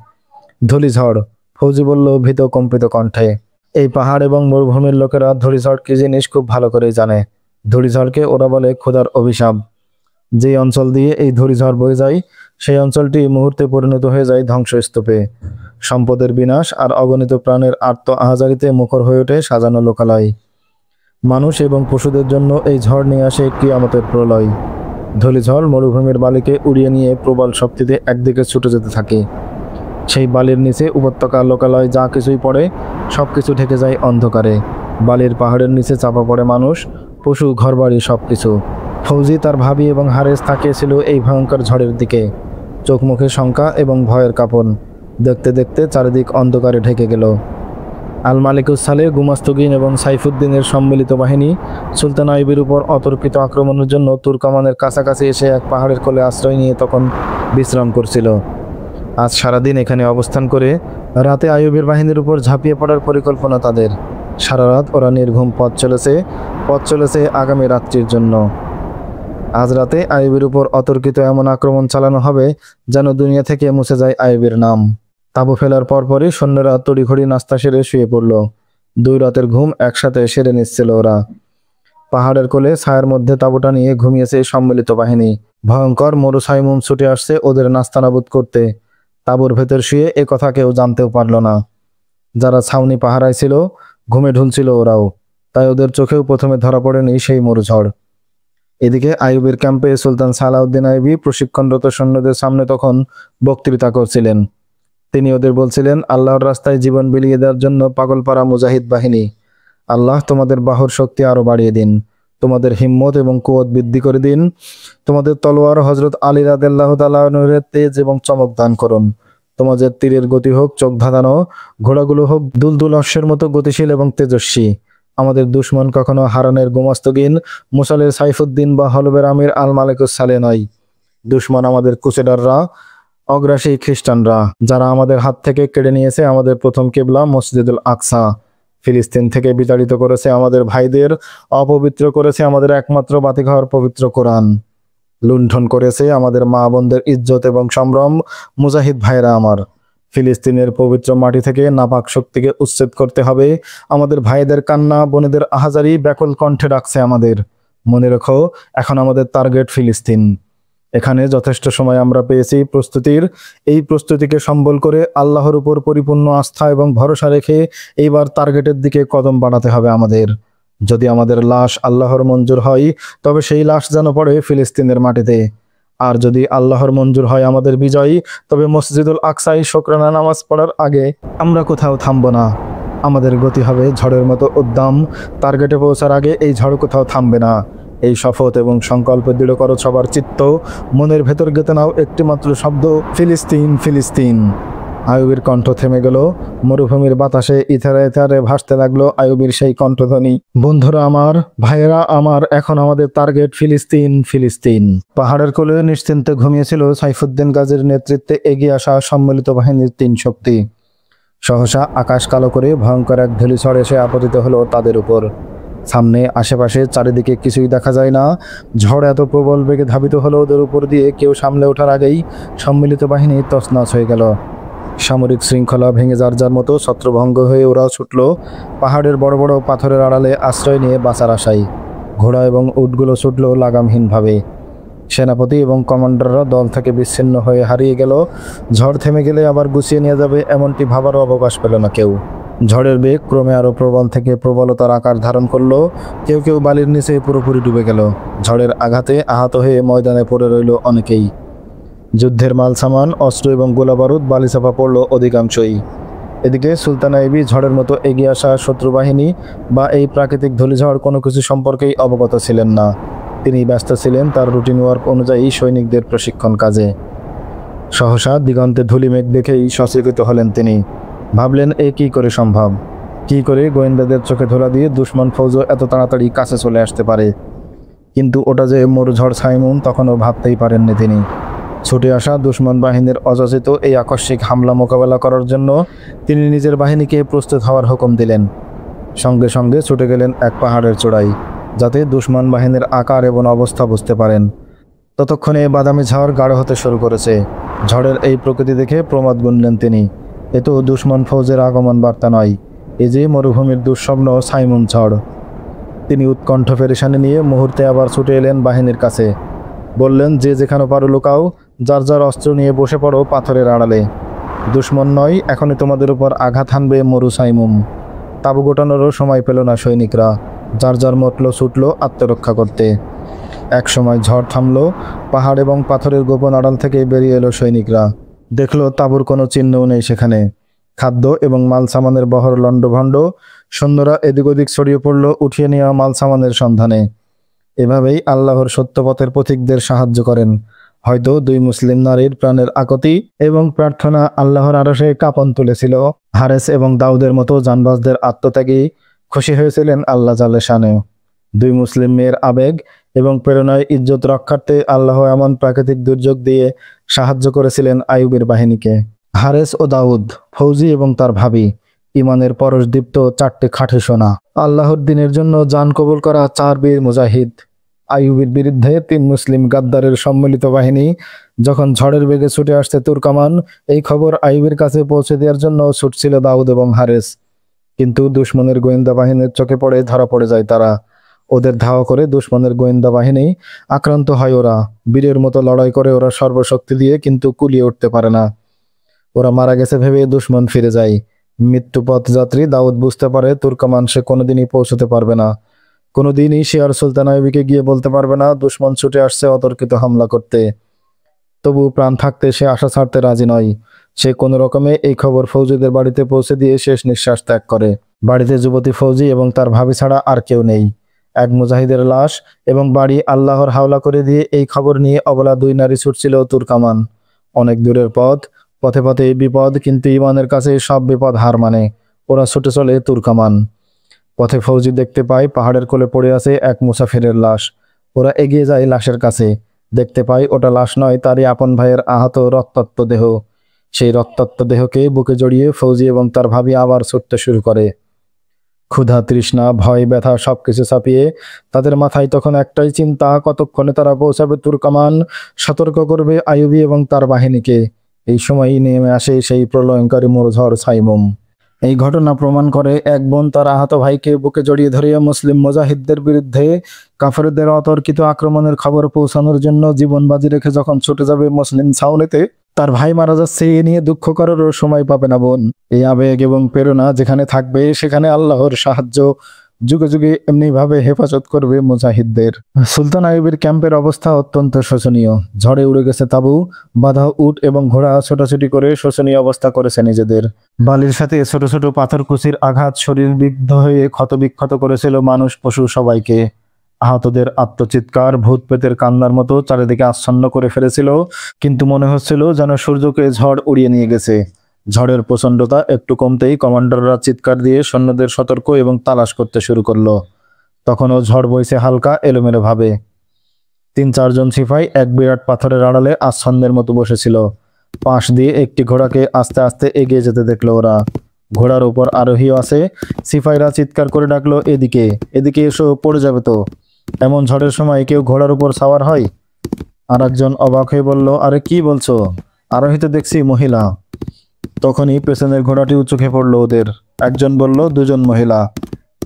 ধূলিঝড়, ফৌজি বলল ভীত কম্পিত কণ্ঠে। এই পাহাড় এবং মরুভূমির লোকেরা ধূলিঝড় কি জিনিস খুব ভালো করে জানে। ধূলিঝড়কে ওরা বলে খোদার অভিশাপ। যে অঞ্চল দিয়ে এই ধূলিঝড় বয়ে যায়, সেই অঞ্চলটি মুহূর্তে পরিণত হয়ে যায় ধ্বংসস্তূপে। সম্পদের বিনাশ আর অগণিত প্রাণের আর্ত আহাজারিতে মুখর হয়ে ওঠে সাজানো লোকালয়। মানুষ এবং পশুদের জন্য এই ঝড় নিয়ে আসে কিয়ামতের প্রলয়। ধূলিঝড় মরুভূমির বালিকে উড়িয়ে নিয়ে প্রবল শক্তিতে একদিকে ছুটে যেতে থাকে। সেই বালির নিচে উপত্যকা লোকালয় যা কিছুই পড়ে, সব কিছু ঢেকে যায় অন্ধকারে। বালির পাহাড়ের নিচে চাপা পড়ে মানুষ, পশু, ঘরবাড়ি, সব কিছু। ফৌজি, তার ভাবি এবং হারেস তাকিয়েছিল এই ভয়ঙ্কর ঝড়ের দিকে, চোখ মুখে শঙ্কা এবং ভয়ের কাঁপন। দেখতে দেখতে চারিদিক অন্ধকারে ঢেকে গেল। আল মালিকুস সালেহ, গুমাস্তগিন এবং সাইফুদ্দিনের সম্মিলিত বাহিনী সুলতান আইয়ুবের উপর অতর্কিত আক্রমণের জন্য তুর্কমানের কাছাকাছি এসে এক পাহাড়ের কোলে আশ্রয় নিয়ে তখন বিশ্রাম করছিল। আজ সারাদিন এখানে অবস্থান করে রাতে আইয়ুবের বাহিনীর উপর ঝাঁপিয়ে পড়ার পরিকল্পনা তাদের। সারা রাত ওরা নির্ঘুম পথ চলেছে আগামী রাত্রির জন্য। আজ রাতে আইয়ুবের উপর অতর্কিত এমন আক্রমণ চালানো হবে যেন দুনিয়া থেকে মুছে যায় আইয়ুবের নাম। তাঁবু ফেলার পরপরই সৈন্যরা তড়িঘড়ি নাস্তা সেরে শুয়ে পড়ল। 2 রাতের ঘুম একসাথে সেরে নিচ্ছিল ওরা। পাহাড়ের কোলে ছায়ার মধ্যে তাঁবুটা নিয়ে ঘুমিয়েছে সম্মিলিত বাহিনী। ভয়ঙ্কর মরুসাইমুম ছুটে আসছে ওদের নাস্তানাবুদ করতে। তাঁবুর ভেতর শুয়ে এ কথা কেউ জানতেও পারল না। যারা ছাউনি পাহারায় ছিল, ঘুমে ঢুলছিল ওরাও, তাই ওদের চোখেও প্রথমে ধরা পড়েনি সেই মরুঝড়। এদিকে আইয়ুবের ক্যাম্পে সুলতান সালাউদ্দিন আইয়ুবী প্রশিক্ষণরত সৈন্যদের সামনে তখন বক্তৃতা করছিলেন। তিনি ওদের বলছিলেন, আল্লাহর রাস্তায় জীবন বিলিয়ে দেওয়ার জন্য পাগলপাড়া মুজাহিদ বাহিনী, আল্লাহ তোমাদের বাহুর শক্তি আরো বাড়িয়ে দিন, তোমাদের হিম্মত এবং কুওয়াত বৃদ্ধি করে দিন। তোমাদের তলোয়ার হযরত আলী রাদিয়াল্লাহু তাআলা আনহুর তেজ এবং চমক দান করুন। তোমাদের তীরের গতি হোক চোখ ধাঁধানো, ঘোড়াগুলো হোক দুলদুল অশ্বের মতো গতিশীল এবং তেজস্বী। আমাদের দুশ্মন কখনো হারানের গুমাস্তগিন, মুসালের সাইফুদ্দিন বা হলবের আমির আল মালিকুস সালেহ নয়। দুশ্মন আমাদের ক্রুসেডাররা, অগ্রাসী খ্রিস্টানরা, যারা আমাদের হাত থেকে কেড়ে নিয়েছে আমাদের প্রথম কিবলা মসজিদুল আকসা, ফিলিস্তিন থেকে বিতাড়িত করেছে আমাদের ভাইদের, অপবিত্র করেছে আমাদের একমাত্র বাতিঘর পবিত্র কোরআন, লুণ্ঠন করেছে আমাদের মা বোনদের ইজ্জত এবং সম্ভ্রম। মুজাহিদ ভাইরা আমার, ফিলিস্তিনের পবিত্র মাটি থেকে নাপাক শক্তিকে উচ্ছেদ করতে হবে। আমাদের ভাইদের কান্না, বোনেদের আহাজারি ব্যাকুল কণ্ঠে ডাকছে আমাদের। মনে রেখো, এখন আমাদের টার্গেট ফিলিস্তিন। এখানে যথেষ্ট সময় আমরা পেয়েছি প্রস্তুতির। এই প্রস্তুতিকে সম্বল করে আল্লাহর উপর পরিপূর্ণ আস্থা এবং ভরসা রেখে এইবার টার্গেটের দিকে কদম বাড়াতে হবে আমাদের। যদি আমাদের লাশ আল্লাহর মঞ্জুর হয়, তবে সেই লাশ যেন পড়ে ফিলিস্তিনের মাটিতে। আর যদি আল্লাহর মঞ্জুর হয় আমাদের বিজয়, তবে মসজিদুল আকসায় শুকরানা নামাজ পড়ার আগে আমরা কোথাও থামব না। আমাদের গতি হবে ঝড়ের মতো উদ্দাম। টার্গেটে পৌঁছার আগে এই ঝড় কোথাও থামবে না। এই শপথ এবং সংকল্প দৃঢ় করো সবার চিত্ত। মনের ভেতর গেঁথে নাও একটি মাত্র শব্দ, ফিলিস্তিন, ফিলিস্তিন। আইয়ুবের কণ্ঠ থেমে গেল। মরুভূমির বাতাসে ইথারে ইথারে ভাসতে লাগলো আইয়ুবের সেই কণ্ঠধ্বনি, বন্ধুরা আমার, ভাইয়েরা আমার, এখন আমাদের টার্গেট ফিলিস্তিন, ফিলিস্তিন। পাহাড়ের কোলে নিশ্চিন্তে ঘুমিয়েছিল সাইফুদ্দিন গাজীর নেতৃত্বে এগিয়ে আসা সম্মিলিত বাহিনীর 3 শক্তি। সহসা আকাশ কালো করে ভয়ঙ্কর এক ধূলিঝড় এসে আপতিত হলো তাদের উপর। সামনে, আশেপাশে, চারিদিকে কিছুই দেখা যায় না। ঝড় এত প্রবল বেগে ধাবিত হলো ওদের উপর দিয়ে, কেউ সামলে ওঠার আগেই সম্মিলিত বাহিনী তছনছ হয়ে গেল। সামরিক শৃঙ্খলা ভেঙে যার মতো ছত্রভঙ্গ হয়ে ওরাও ছুটল পাহাড়ের বড় বড় পাথরের আড়ালে আশ্রয় নিয়ে বাঁচার আশায়। ঘোড়া এবং উটগুলো ছুটল লাগামহীনভাবে। সেনাপতি এবং কমান্ডাররা দল থেকে বিচ্ছিন্ন হয়ে হারিয়ে গেল। ঝড় থেমে গেলে আবার গুছিয়ে নিয়ে যাবে এমনটি ভাবারও অবকাশ পেল না কেউ। ঝড়ের বেগ ক্রমে আরো প্রবল থেকে প্রবলতার আকার ধারণ করলো। কেউ কেউ বালির নিচে পুরোপুরি ডুবে গেল। ঝড়ের আঘাতে আহত হয়ে ময়দানে পড়ে রইল অনেকেই। যুদ্ধের মাল সামান, অস্ত্র এবং গোলাবারুদ বালিচাপা পড়ল অধিকাংশই। এদিকে সুলতান আইয়ুবী ঝড়ের মতো এগিয়ে আসা শত্রু বাহিনী বা এই প্রাকৃতিক ধূলিঝড় কোনো কিছু সম্পর্কেই অবগত ছিলেন না। তিনি ব্যস্ত ছিলেন তার রুটিন ওয়ার্ক অনুযায়ী সৈনিকদের প্রশিক্ষণ কাজে। সহসা দিগন্তে ধূলিমেঘ দেখেই সচকিত হলেন তিনি। ভাবলেন এ কী করে সম্ভব? কী করে গোয়েন্দাদের চোখে ধোলা দিয়ে দুশমন ফৌজও এত তাড়াতাড়ি কাছে চলে আসতে পারে? কিন্তু ওটা যে মরুঝড় সাইমুন তখনও ভাবতেই পারেননি তিনি। ছুটে আসা দুশমন বাহিনীর অযাচিত এই আকস্মিক হামলা মোকাবেলা করার জন্য তিনি নিজের বাহিনীকে প্রস্তুত হওয়ার হুকুম দিলেন। সঙ্গে সঙ্গে ছুটে গেলেন এক পাহাড়ের চূড়ায়, যাতে দুশমন বাহিনীর আকার এবং অবস্থা বুঝতে পারেন। ততক্ষণে বাদামি ঝড় গাঢ় হতে শুরু করেছে। ঝড়ের এই প্রকৃতি দেখে প্রমাদ গুনলেন তিনি। এ তো দুশমন ফৌজের আগমন বার্তা নয়, এ যে মরুভূমির দুঃস্বপ্ন সাইমুন ঝড়। তিনি উৎকণ্ঠ পেরেশানি নিয়ে মুহূর্তে আবার ছুটে এলেন বাহিনীর কাছে। বললেন, যে যেখানে পারো লুকাও, যার যার অস্ত্র নিয়ে বসে পড়ো পাথরের আড়ালে। দুশমন নয়, এখনই তোমাদের উপর আঘাত হানবে মরু সাইমুম। তাঁবু গোটানোরও সময় পেল না সৈনিকরা। যার যার মতল ছুটল আত্মরক্ষা করতে। এক সময় ঝড় থামল। পাহাড় এবং পাথরের গোপন আড়াল থেকে বেরিয়ে এলো সৈনিকরা। দেখল তাঁবুর কোনো চিহ্নও নেই সেখানে। খাদ্য এবং মাল সামানের বহর লণ্ডভণ্ড। সৈন্যরা এদিক ওদিক ছড়িয়ে পড়ল উঠিয়ে নেওয়া মাল সামানের সন্ধানে। এভাবেই আল্লাহর সত্যপথের পথিকদের সাহায্য করেন। হয়তো দুই মুসলিম নারীর প্রাণের আকুতি এবং প্রার্থনা আল্লাহর আরশে কাঁপন তুলেছিল। হারেস এবং দাউদের মতো জানবাজদের আত্মত্যাগী খুশি হয়েছিলেন আল্লাহ জাল্লে শানেও। দুই মুসলিম মেয়ের আবেগ এবং প্রেরণায় ইজ্জত রক্ষার্থে আল্লাহ এমন প্রাকৃতিক দুর্যোগ দিয়ে সাহায্য করেছিলেন আইয়ুবের বাহিনীকে। হারেস ও দাউদ, ফৌজি এবং তার ভাবি, ইমানের পরশদীপ্ত চারটি খাঁটি সোনা। আল্লাহর দিনের জন্য জান কবুল করা চার বীর মুজাহিদ। আইয়ুবের বিরুদ্ধে তিন মুসলিম গাদ্দারের সম্মিলিত বাহিনী যখন ঝড়ের বেগে ছুটে আসছে তুর্কামান, এই খবর আইয়ুবের কাছে পৌঁছে দেওয়ার জন্য ছুটছিল দাউদ এবং হারেস। কিন্তু দুশমনের গোয়েন্দা বাহিনীর চোখে পড়ে ধরা পড়ে যায় তারা। ওদের ধাওয়া করে দুশমনের গোয়েন্দা বাহিনী আক্রান্ত হয়। ওরা বীরের মতো লড়াই করে ওরা সর্বশক্তি দিয়ে, কিন্তু কুলিয়ে উঠতে পারে না। ওরা মারা গেছে ভেবে দুশমন ফিরে যায়। মৃত্যুপথ যাত্রী দাউদ বুঝতে পারে তুর্কমান সে কোনোদিনই পৌঁছতে পারবে না। কোনোদিনই সে আর সুলতান আইয়ুবীকে গিয়ে বলতে পারবে না দুশমন ছুটে আসছে অতর্কিত হামলা করতে। তবু প্রাণ থাকতে সে আশা ছাড়তে রাজি নয়। সে কোনো রকমে এই খবর ফৌজিদের বাড়িতে পৌঁছে দিয়ে শেষ নিঃশ্বাস ত্যাগ করে। বাড়িতে যুবতী ফৌজি এবং তার ভাবি ছাড়া আর কেউ নেই। এক মুজাহিদের লাশ এবং বাড়ি আল্লাহর হাওলা করে দিয়ে এই খবর নিয়ে অবলা দুই নারী ছুটছিল তুর্কামান। অনেক দূরের পথ, পথে পথে এই বিপদ, কিন্তু ইমানের কাছে সব বিপদ হার মানে। ওরা ছুটে চলে তুর্কামান। পথে ফৌজি দেখতে পায় পাহাড়ের কোলে পড়ে আছে এক মুসাফিরের লাশ। ওরা এগিয়ে যায় লাশের কাছে। দেখতে পায় ওটা লাশ নয়, তারই আপন ভাইয়ের আহত রক্তাক্ত দেহ। সেই রক্তাক্ত দেহকে বুকে জড়িয়ে ফৌজি এবং তার ভাবি আবার ছুটতে শুরু করে। ক্ষুধা, তৃষ্ণা, ভয়, ব্যথা সবকিছু ছাপিয়ে তাদের মাথায় তখন একটাই চিন্তা, কতক্ষণে তারা পৌঁছাবে তুর্কামান, সতর্ক করবে আইয়ুবী এবং তার বাহিনীকে। এই সময়ই নেমে আসে সেই প্রলয়ঙ্কারী মরুঝড় সাইমুম। এই ঘটনা প্রমাণ করে এক বোন তার আহত ভাইকে বুকে জড়িয়ে ধরিয়ে মুসলিম মুজাহিদদের বিরুদ্ধে কাফেরদের অতর্কিত আক্রমণের খবর পৌঁছানোর জন্য জীবন বাজি রেখে যখন ছুটে যাবে মুসলিম ছাউনিতে, তার ভাই মারা যাচ্ছে এ নিয়ে দুঃখ করারও সময় পাবে না বোন। এই আবেগ এবং প্রেরণা যেখানে থাকবে সেখানে আল্লাহর সাহায্য যুগে যুগে এমনিভাবে হেফাজত করবে মুজাহিদদের। সুলতান আইয়ুবের ক্যাম্পের অবস্থা অত্যন্ত শোচনীয়। ঝড়ে উড়ে গেছে তাঁবু, বাঁধা উট এবং ঘোড়া ছোটাছুটি করে শোচনীয় অবস্থা করেছে নিজেদের। বালির সাথে ছোট ছোট পাথরকুচির আঘাত শরীর বিদ্ধ হয়ে ক্ষতবিক্ষত করেছিল মানুষ পশু সবাইকে। আহতদের আত্মচিৎকার ভূত প্রেতের কান্নার মতো চারিদিকে আচ্ছন্ন করে ফেলেছিল, কিন্তু মনে হচ্ছিল যেন সূর্যকে ঝড় উড়িয়ে নিয়ে গেছে। ঝড়ের প্রচণ্ডতা একটু কমতেই কমান্ডাররা চিৎকার দিয়ে সৈন্যদের সতর্ক এবং তালাশ করতে শুরু করলো। তখনও ঝড় বইছে হালকা এলোমেলো ভাবে। 3-4 জন সিপাই এক বিরাট পাথরের আড়ালে আচ্ছন্নের মতো বসেছিল। পাশ দিয়ে একটি ঘোড়াকে আস্তে আস্তে এগিয়ে যেতে দেখলো ওরা। ঘোড়ার উপর আরোহীও আছে। সিপাইরা চিৎকার করে ডাকলো, এদিকে এদিকে এসো, পড়ে যাবে তো। এমন ঝড়ের সময় কেউ ঘোড়ার উপর সাওয়ার হয়? আর একজন অবাক হয়ে বলল, আরে কি বলছো? আরোহীতে দেখছি মহিলা। তখনই পেছনের ঘোড়াটি চোখে পড়লো ওদের। একজন বলল, 2 জন মহিলা।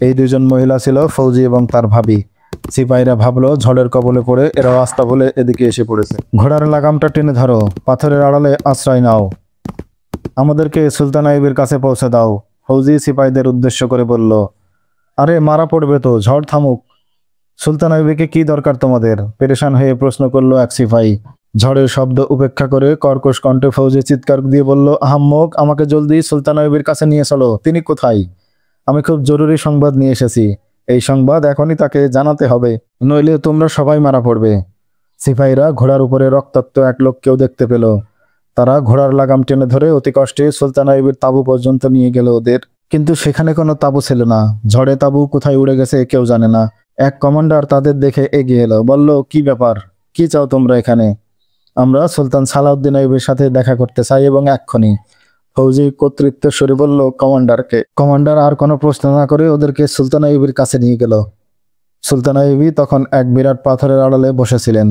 এই 2 জন মহিলা ছিল ফৌজি এবং তার ভাবি। সিপাহীরা ভাবলো ঝড়ের কবলে পড়ে এরা রাস্তা বলে এদিকে এসে পড়েছে। ঘোড়ার লাগামটা টেনে ধরো, পাথরের আড়ালে আশ্রয় নাও, আমাদেরকে সুলতান আইয়ুবের কাছে পৌঁছে দাও। ফৌজি সিপাহীদের উদ্দেশ্য করে বলল, আরে মারা পড়বে তো, ঝড় থামুক। সুলতান আইয়ুবীকে কি দরকার তোমাদের? পেরেশান হয়ে প্রশ্ন করলো এক সিপাহী। ঝড়ের শব্দ উপেক্ষা করে কর্কশ কণ্ঠে ফৌজি চিৎকার দিয়ে বলল, আহাম্মক, আমাকে জলদি সুলতান আইয়ুবীর কাছে নিয়ে চলো। তিনি কোথায়? আমি খুব জরুরি সংবাদ নিয়ে এসেছি। এই সংবাদ এখনই তাকে জানাতে হবে, নইলে তোমরা সবাই মারা পড়বে। সিপাহীরা ঘোড়ার উপরে রক্তাক্ত এক লোককেও দেখতে পেল। তারা ঘোড়ার লাগাম টেনে ধরে অতি কষ্টে সুলতান আইয়ুবের তাঁবু পর্যন্ত নিয়ে গেল ওদের। কিন্তু সেখানে কোনো তাঁবু ছিল না। ঝড়ে তাঁবু কোথায় উড়ে গেছে কেউ জানে না। এক কমান্ডার তাদের দেখে এগিয়ে এলো, বলল, কি ব্যাপার? কি চাও তোমরা এখানে? আমরা সুলতান সালাউদ্দিন আইয়ুবের সাথে দেখা করতে চাই এবং এক্ষুনি। ফৌজি কর্তৃত্বের সুরে বলল কমান্ডারকে। কমান্ডার আর কোনো প্রশ্ন না করে ওদেরকে সুলতান আইয়ুবের কাছে নিয়ে গেল। সুলতান আইয়ুবী তখন এক বিরাট পাথরের আড়ালে বসেছিলেন।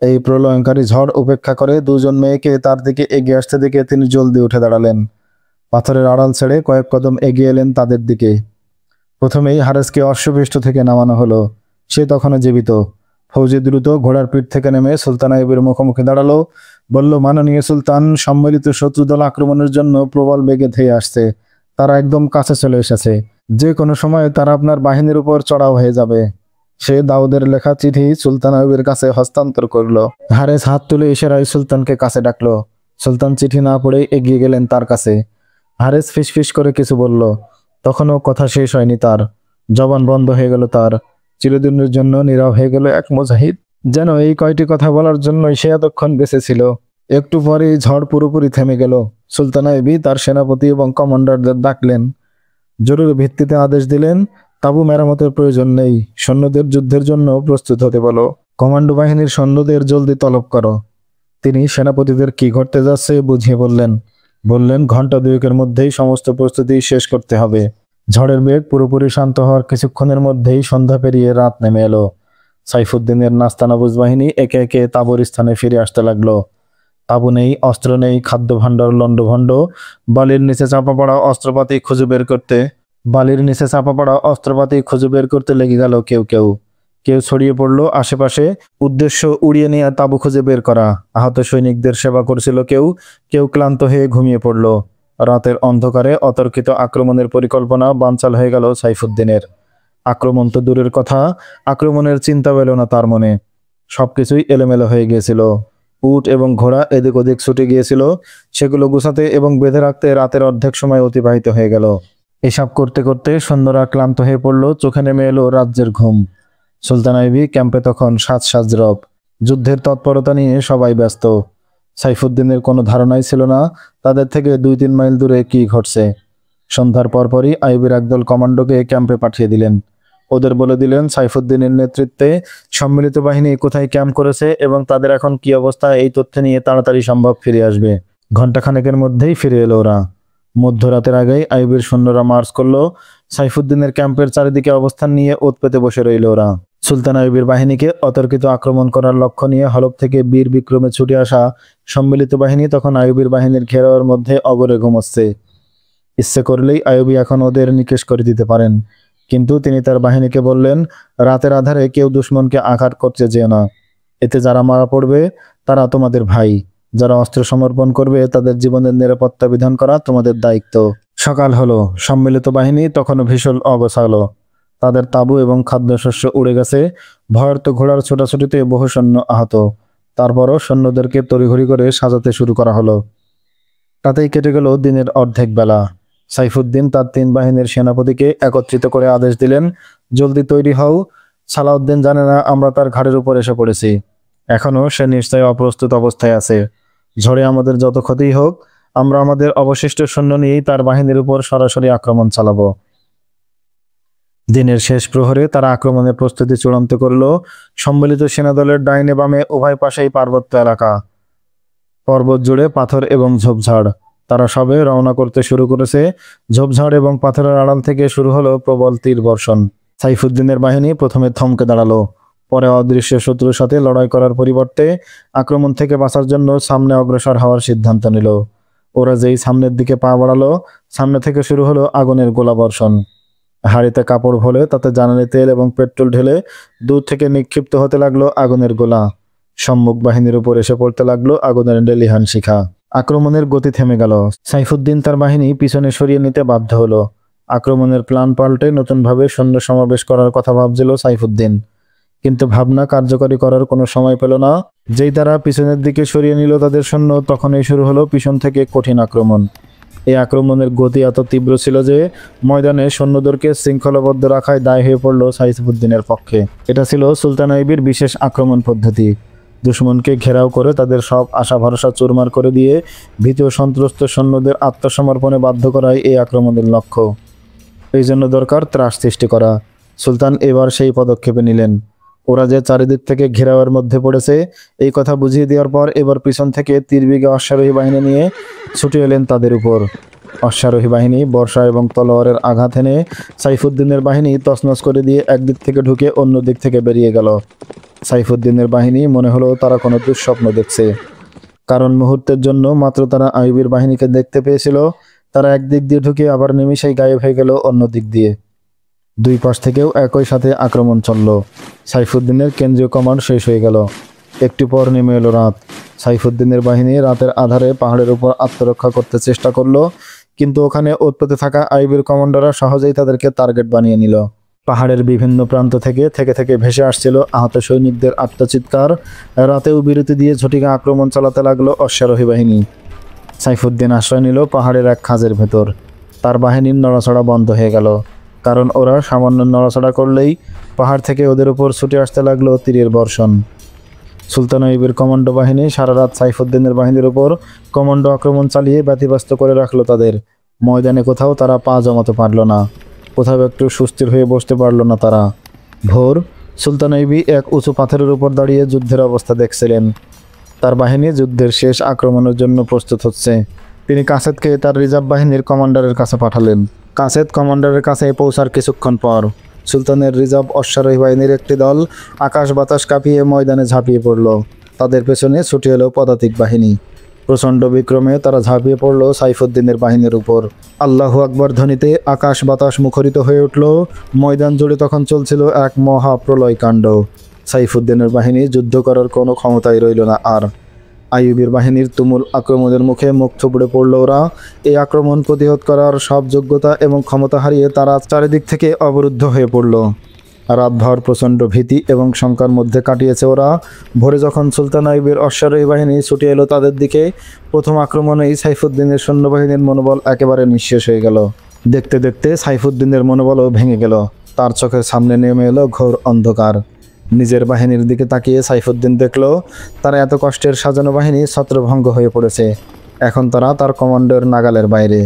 এই প্রলয়ঙ্কারী ঝড় উপেক্ষা করে দুজন মেয়েকে তার দিকে এগিয়ে আসতে দেখে তিনি জলদি উঠে দাঁড়ালেন। পাথরের আড়াল ছেড়ে কয়েক কদম এগিয়ে এলেন তাদের দিকে। প্রথমেই হারেসকে অশ্বপৃষ্ঠ থেকে নামানো হলো। সে তখনও জীবিত। ফৌজি দ্রুত ঘোড়ার পিঠ থেকে নেমে সুলতান আইয়ুবের মুখোমুখি দাঁড়ালো, বলল, মাননীয় সুলতান, সম্মিলিত শত্রুদল আক্রমণের জন্য প্রবল বেগে ধেয়ে আসছে। তারা একদম কাছে চলে এসেছে। যে কোনো সময় তারা আপনার বাহিনীর উপর চড়াও হয়ে যাবে। সে দাউদের লেখা চিঠি সুলতান আইয়ুবের কাছে হস্তান্তর করলো। হারেস হাত তুলে ইশারায় সুলতানকে কাছে ডাকলো। সুলতান চিঠি না পড়ে এগিয়ে গেলেন তার কাছে। হারেস ফিসফিস করে কিছু বলল। তখনও কথা শেষ হয়নি তার। জবান বন্ধ হয়ে গেল তার। চিরদিনের জন্য নীরব হয়ে গেল এক মুজাহিদ। যেন এই কয়টি কথা বলার জন্যই সে এতক্ষণ বেঁচে ছিল। একটু পরেই ঝড় পুরোপুরি থেমে গেল। সুলতান আইয়ুবী তার সেনাপতি এবং কমান্ডারদের ডাকলেন। জরুরি ভিত্তিতে আদেশ দিলেন, তাঁবু মেরামতের প্রয়োজন নেই। সৈন্যদের যুদ্ধের জন্য প্রস্তুত হতে বলো। কমান্ডো বাহিনীর সৈন্যদের জলদি তলব করো। তিনি সেনাপতিদের কি ঘটতে যাচ্ছে বুঝিয়ে বললেন, ঘন্টা দুয়েকের মধ্যেই সমস্ত প্রস্তুতি শেষ করতে হবে। ঝড়ের বেগ পুরোপুরি শান্ত হওয়ার কিছুক্ষণের মধ্যেই সন্ধ্যা পেরিয়ে রাত নেমে এলো। সাইফুদ্দিনের নাস্তানাবুজ বাহিনী একে একে তাঁবুর স্থানে ফিরে আসতে লাগলো। তাঁবু নেই, অস্ত্র নেই, খাদ্য ভাণ্ডার লণ্ডভণ্ড। বালির নিচে চাপা পড়া অস্ত্রপাতি খুঁজে বের করতে লেগে গেল কেউ কেউ। কেউ ছড়িয়ে পড়লো আশেপাশে, উদ্দেশ্য উড়িয়ে নিয়ে তাঁবু খুঁজে বের করা। আহত সৈনিকদের সেবা করছিল কেউ, কেউ ক্লান্ত হয়ে ঘুমিয়ে পড়ল। রাতের অন্ধকারে অতর্কিত আক্রমণের পরিকল্পনা বানচাল হয়ে গেল সাইফুদ্দিনের। আক্রমণ তো দূরের কথা, আক্রমণের চিন্তা এল না তার মনে। সবকিছুই এলোমেলো হয়ে গিয়েছিল। উট এবং ঘোড়া এদিক ওদিক ছুটে গিয়েছিল। সেগুলো গুছাতে এবং বেঁধে রাখতে রাতের অর্ধেক সময় অতিবাহিত হয়ে গেল। এসব করতে করতে সৈন্যরা ক্লান্ত হয়ে পড়ল। চোখে নেমে এলো রাজ্যের ঘুম। সুলতান আইয়ুবী ক্যাম্পে তখন সাজ রব। যুদ্ধের তৎপরতা নিয়ে সবাই ব্যস্ত। সাইফুদ্দিনের কোনো ধারণাই ছিল না তাদের থেকে 2-3 মাইল দূরে কি ঘটছে। সন্ধ্যার পরপরই আইয়ুবীর একদল কমান্ডোকে ক্যাম্পে পাঠিয়ে দিলেন। ওদের বলে দিলেন সাইফুদ্দিনের নেতৃত্বে সম্মিলিত বাহিনী কোথায় ক্যাম্প করেছে এবং তাদের এখন কি অবস্থা, এই তথ্য নিয়ে তাড়াতাড়ি সম্ভব ফিরে আসবে। ঘণ্টাখানেকের মধ্যেই ফিরে এলো ওরা। মধ্যরাতের আগেই আইয়ুবীর সৈন্যরা মার্চ করলো। সাইফুদ্দিনের ক্যাম্পের চারিদিকে অবস্থান নিয়ে ওত পেতে বসে রইল ওরা। সুলতান আইয়ুবীর বাহিনীকে অতর্কিত আক্রমণ করার লক্ষ্য নিয়ে হলফ থেকে বীর বিক্রমে ছুটে আসা সম্মিলিত বাহিনী তখন আইয়ুবীর বাহিনীর ঘেরাওয়ের মধ্যে অগরে ঘুমোচ্ছে। ইচ্ছে করলেই আইয়ুবী এখন ওদের নিকেশ করে দিতে পারেন। কিন্তু তিনি তার বাহিনীকে বললেন, রাতের আধারে কেউ দুশমনকে আঘাত করতে যেও না। এতে যারা মারা পড়বে তারা তোমাদের ভাই। যারা অস্ত্র সমর্পণ করবে তাদের জীবনের নিরাপত্তা বিধান করা তোমাদের দায়িত্ব। সকাল হলো। সম্মিলিত বাহিনী তখনও ভীষণ অগোছালো। তাদের তাঁবু এবং খাদ্যশস্য উড়ে গেছে। ভয়ার্ত ঘোড়ার ছোটাছুটিতে বহু সৈন্য আহত। তারপরও সৈন্যদেরকে তড়িঘড়ি করে সাজাতে শুরু করা হলো। তাতেই কেটে গেল দিনের অর্ধেক বেলা। সাইফুদ্দিন তার 3 বাহিনীর সেনাপতিকে একত্রিত করে আদেশ দিলেন, জলদি তৈরি হও। সালাউদ্দিন জানে না আমরা তার ঘাড়ের উপর এসে পড়েছি। এখনও সে নিশ্চয়ই অপ্রস্তুত অবস্থায় আছে। ঝড়ে আমাদের যত ক্ষতিই হোক, আমরা আমাদের অবশিষ্ট সৈন্য নিয়েই তার বাহিনীর উপর সরাসরি আক্রমণ চালাবো। দিনের শেষ প্রহরে তারা আক্রমণের প্রস্তুতি চূড়ান্ত করল। সম্মিলিত সেনাদলের ডাইনে বামে উভয় পাশেই পার্বত্য এলাকা, পর্বত জুড়ে পাথর এবং ঝোপঝাড়। তারা সবে রওনা করতে শুরু করেছে। ঝোপঝাড় এবং পাথরের আড়াল থেকে শুরু হলো প্রবল তীর বর্ষণ। সাইফুদ্দিনের বাহিনী প্রথমে থমকে দাঁড়ালো। পরে অদৃশ্য শত্রুর সাথে লড়াই করার পরিবর্তে আক্রমণ থেকে বাঁচার জন্য সামনে অগ্রসর হওয়ার সিদ্ধান্ত নিল। ওরা যেই সামনের দিকে পা বাড়ালো, সামনে থেকে শুরু হলো আগুনের গোলা বর্ষণ। হাঁড়িতে কাপড় ভরে তাতে জ্বালানি তেল এবং পেট্রোল ঢেলে দূর থেকে নিক্ষিপ্ত হতে লাগলো আগুনের গোলা। সম্মুখ বাহিনীর উপর এসে পড়তে লাগলো আগুনের লেলিহান শিখা। আক্রমণের গতি থেমে গেল। সাইফুদ্দিন তার বাহিনী পিছনে সরিয়ে নিতে বাধ্য হলো। আক্রমণের প্ল্যান পাল্টে নতুনভাবে সৈন্য সমাবেশ করার কথা ভাবছিল সাইফুদ্দিন, কিন্তু ভাবনা কার্যকরী করার কোনো সময় পেল না। যেই তারা পিছনের দিকে সরিয়ে নিল তাদের সৈন্য, তখনই শুরু হলো পিছন থেকে কঠিন আক্রমণ। এই আক্রমণের গতি এত তীব্র ছিল যে ময়দানে সৈন্যদেরকে শৃঙ্খলাবদ্ধ রাখায় দায় হয়ে পড়ল সাইফুদ্দিনের পক্ষে। এটা ছিল সুলতান আইয়ুবের বিশেষ আক্রমণ পদ্ধতি। দুশমনকে ঘেরাও করে তাদের সব আশা ভরসা চুরমার করে দিয়ে ভীত ও সন্ত্রস্ত সৈন্যদের আত্মসমর্পণে বাধ্য করাই এই আক্রমণের লক্ষ্য। এই জন্য দরকার ত্রাস সৃষ্টি করা। সুলতান এবার সেই পদক্ষেপে নিলেন। ওরা যে চারিদিক থেকে ঘেরাওয়ের মধ্যে পড়েছে এই কথা বুঝিয়ে দেওয়ার পর এবার পিছন থেকে তীরবিঘা অশ্বারোহী বাহিনী নিয়ে ছুটে এলেন তাদের উপর। অশ্বারোহী বাহিনী বর্ষা এবং তলোয়ারের আঘাত এনে সাইফুদ্দিনের বাহিনী তছনছ করে দিয়ে একদিক থেকে ঢুকে অন্য দিক থেকে বেরিয়ে গেল। সাইফুদ্দিনের বাহিনী মনে হলো তারা কোনো দুঃস্বপ্ন দেখছে, কারণ মুহূর্তের জন্য মাত্র তারা আইয়ুবের বাহিনীকে দেখতে পেয়েছিল। তারা একদিক দিয়ে ঢুকে আবার নিমিষেই গায়েব হয়ে গেল অন্য দিক দিয়ে। দুই পাশ থেকেও একই সাথে আক্রমণ চলল। সাইফুদ্দিনের কেন্দ্রীয় কমান্ড শেষ হয়ে গেল। একটু পর নেমে এলো রাত। সাইফুদ্দিনের বাহিনী রাতের আধারে পাহাড়ের উপর আত্মরক্ষা করতে চেষ্টা করলো, কিন্তু ওখানে উৎপত্তি থাকা আইয়ুবের কমান্ডাররা সহজেই তাদেরকে টার্গেট বানিয়ে নিল। পাহাড়ের বিভিন্ন প্রান্ত থেকে থেকে ভেসে আসছিল আহত সৈনিকদের আত্মচিৎকার। রাতেও বিরতি দিয়ে ঝটিকা আক্রমণ চালাতে লাগলো অশ্বারোহী বাহিনী। সাইফুদ্দিন আশ্রয় নিল পাহাড়ের এক খাঁজের ভেতর। তার বাহিনীর নড়াচড়া বন্ধ হয়ে গেল, কারণ ওরা সামান্য নড়াচড়া করলেই পাহাড় থেকে ওদের উপর ছুটে আসতে লাগলো তীরের বর্ষণ। সুলতান আইয়ুবের কমান্ডো বাহিনী সারা রাত সাইফুদ্দিনের বাহিনীর উপর কমান্ডো আক্রমণ চালিয়ে ব্যতিব্যস্ত করে রাখলো তাদের। ময়দানে কোথাও তারা পা জমাতে পারল না, কোথাও একটু সুস্থির হয়ে বসতে পারল না তারা। ভোর, সুলতান আইয়ুবী এক উঁচু পাথরের উপর দাঁড়িয়ে যুদ্ধের অবস্থা দেখছিলেন। তার বাহিনী যুদ্ধের শেষ আক্রমণের জন্য প্রস্তুত হচ্ছে। তিনি কাসেদকে তার রিজার্ভ বাহিনীর কমান্ডারের কাছে পাঠালেন। কাসেদ কমান্ডারের কাছে পৌঁছার কিছুক্ষণ পর সুলতানের রিজার্ভ অশ্বারোহী বাহিনীর একটি দল আকাশ বাতাস কাঁপিয়ে ময়দানে ঝাঁপিয়ে পড়ল। তাদের পেছনে ছুটে এলো পদাতিক বাহিনী। প্রচণ্ড বিক্রমে তারা ঝাঁপিয়ে পড়ল সাইফুদ্দিনের বাহিনীর উপর। আল্লাহু আকবার ধ্বনিতে আকাশ বাতাস মুখরিত হয়ে উঠল। ময়দান জুড়ে তখন চলছিল এক মহা প্রলয় কাণ্ড। সাইফুদ্দিনের বাহিনী যুদ্ধ করার কোনো ক্ষমতাই রইল না আর। আইয়ুবের বাহিনীর তুমুল আক্রমণের মুখে মুখ থুবড়ে পড়ল ওরা। এই আক্রমণ প্রতিহত করার সব যোগ্যতা এবং ক্ষমতা হারিয়ে তারা চারিদিক থেকে অবরুদ্ধ হয়ে পড়ল। রাতভর প্রচণ্ড ভীতি এবং শঙ্কার মধ্যে কাটিয়েছে ওরা। ভোরে যখন সুলতান আইয়ুবের অশ্বারোহী বাহিনী ছুটে এলো তাদের দিকে, প্রথম আক্রমণেই সাইফুদ্দিনের সৈন্যবাহিনীর মনোবল একেবারে নিঃশেষ হয়ে গেল। দেখতে দেখতে সাইফুদ্দিনের মনোবলও ভেঙে গেল। তার চোখের সামনে নেমে এলো ঘোর অন্ধকার। নিজের বাহিনীর দিকে তাকিয়ে সাইফুদ্দিন দেখল তার এত কষ্টের সাজানো বাহিনী ছত্রভঙ্গ হয়ে পড়েছে। এখন তারা তার কমান্ডার নাগালের বাইরে।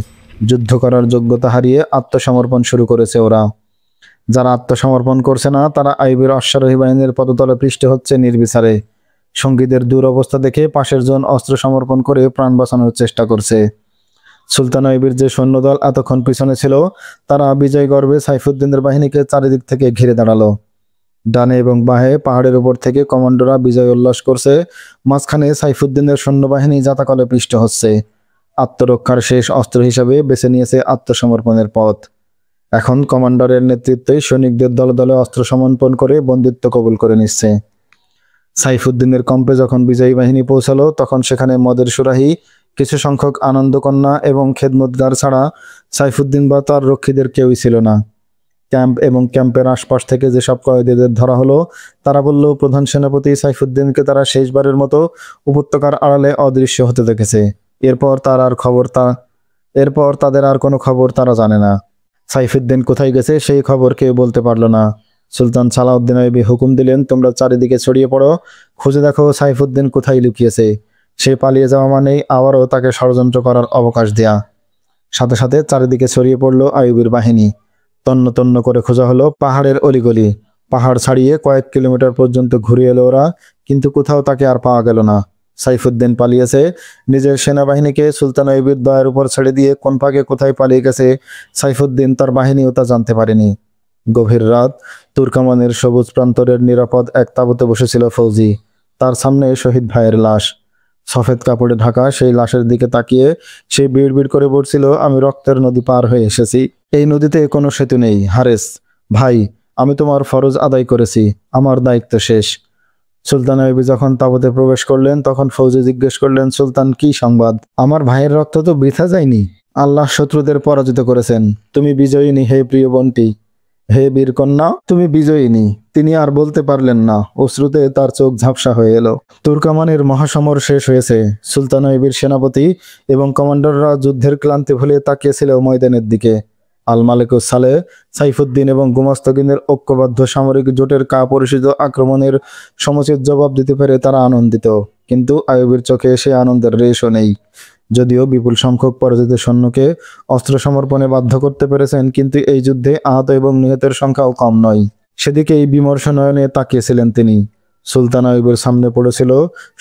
যুদ্ধ করার যোগ্যতা হারিয়ে আত্মসমর্পণ শুরু করেছে ওরা। যারা আত্মসমর্পণ করছে না তারা আইয়ুবের অশ্বারোহী বাহিনীর পদতলে পৃষ্ঠ হচ্ছে নির্বিচারে। সঙ্গীদের দুরবস্থা দেখে পাশের জন অস্ত্র সমর্পণ করে প্রাণ বাঁচানোর চেষ্টা করছে। সুলতান আইয়ুবের যে সৈন্যদল এতক্ষণ পিছনে ছিল তারা বিজয় গর্বে সাইফুদ্দিনের বাহিনীকে চারিদিক থেকে ঘিরে দাঁড়ালো। ডানে এবং বাঁয়ে পাহাড়ের উপর থেকে কমান্ডোরা বিজয় উল্লাস করছে। মাঝখানে সাইফুদ্দিনের সৈন্যবাহিনী জাতাকলে পৃষ্ঠ হচ্ছে। আত্মরক্ষার শেষ অস্ত্র হিসাবে বেছে নিয়েছে আত্মসমর্পণের পথ। এখন কমান্ডারের নেতৃত্বে সৈনিকদের দলে দলে অস্ত্র সমর্পণ করে বন্দিত্ব কবুল করে নিচ্ছে। সাইফুদ্দিনের কম্পে যখন বিজয়ী বাহিনী পৌঁছালো তখন সেখানে মদের সুরাহি, কিছু সংখ্যক আনন্দকন্যা এবং খেদমতগার ছাড়া সাইফুদ্দিন বা তার রক্ষীদের কেউই ছিল না। ক্যাম্প এবং ক্যাম্পের আশপাশ থেকে যেসব কয়েদিদের ধরা হলো তারা বলল প্রধান সেনাপতি সাইফুদ্দিনকে তারা শেষবারের মতো উপত্যকার আড়ালে অদৃশ্য হতে দেখেছে। এরপর তাদের আর কোনো খবর তারা জানে না। সাইফুদ্দিন কোথায় গেছে সেই খবর কেউ বলতে পারলো না। সুলতান সালাউদ্দিন আইয়ুবী হুকুম দিলেন, তোমরা চারিদিকে ছড়িয়ে পড়ো, খুঁজে দেখো সাইফুদ্দিন কোথায় লুকিয়েছে। সে পালিয়ে যাওয়া মানেই আবারও তাকে ষড়যন্ত্র করার অবকাশ দেয়া। সাথে সাথে চারিদিকে ছড়িয়ে পড়ল আইয়ুবের বাহিনী। তন্ন তন্ন করে খোঁজা হলো পাহাড়ের অলিগলি। পাহাড় ছাড়িয়ে কয়েক কিলোমিটার পর্যন্ত ঘুরে এলো ওরা, কিন্তু কোথাও তাকে আর পাওয়া গেল না। সাইফুদ্দিন পালিয়েছে। নিজের সেনাবাহিনীকে সুলতান আইয়ুবের দয়ার উপর ছেড়ে দিয়ে কোন ফাঁকে কোথায় পালিয়ে গেছে সাইফুদ্দিন তার বাহিনীও তা জানতে পারেনি। গভীর রাত, তুর্কামানের সবুজ প্রান্তরের নিরাপদ এক তাঁবুতে বসেছিল ফৌজি। তার সামনে শহীদ ভাইয়ের লাশ। সফেদ কাপড়ে ঢাকা সেই লাশের দিকে তাকিয়ে সে বিড়বিড় করে বলছিল, আমি রক্তের নদী পার হয়ে এসেছি। এই নদীতে কোনো সেতু নেই। হারেস ভাই, আমি তোমার ফরজ আদায় করেছি, আমার দায়িত্ব শেষ। সুলতান আইয়ুবী যখন তাঁবুতে প্রবেশ করলেন তখন ফৌজি জিজ্ঞেস করলেন, সুলতান, কি সংবাদ? আমার ভাইয়ের রক্ত তো বৃথা যায়নি। আল্লাহ শত্রুদের পরাজিত করেছেন। তুমি বিজয়িনী হে প্রিয় বোনটি, হে বীরকন্যা, তুমি বিজয়িনী। তিনি আর বলতে পারলেন না, অশ্রুতে তার চোখ ঝাপসা হয়ে এলো। তুর্কামানের মহাসমর শেষ হয়েছে। সুলতান আইয়ুবীর সেনাপতি এবং কমান্ডাররা যুদ্ধের ক্লান্তি ভুলে তাকিয়েছিল ময়দানের দিকে। আল মালিকুস সালেহ, সাইফুদ্দিন এবং গুমাস্তগিনের ঐক্যবদ্ধ সামরিক জোটের কাপুরুষিত আক্রমণের সমুচিত জবাব দিতে পেরে তারা আনন্দিত। কিন্তু আইয়ুবীর চোখে সে আনন্দের রেশও নেই। যদিও বিপুল সংখ্যক পরাজিত সৈন্যকে অস্ত্র সমর্পণে বাধ্য করতে পেরেছেন, কিন্তু এই যুদ্ধে আহত এবং নিহতের সংখ্যাও কম নয়। সেদিকেই বিমর্ষ নয়নে তাকিয়েছিলেন তিনি। সুলতান আইয়ুবের সামনে পড়েছিল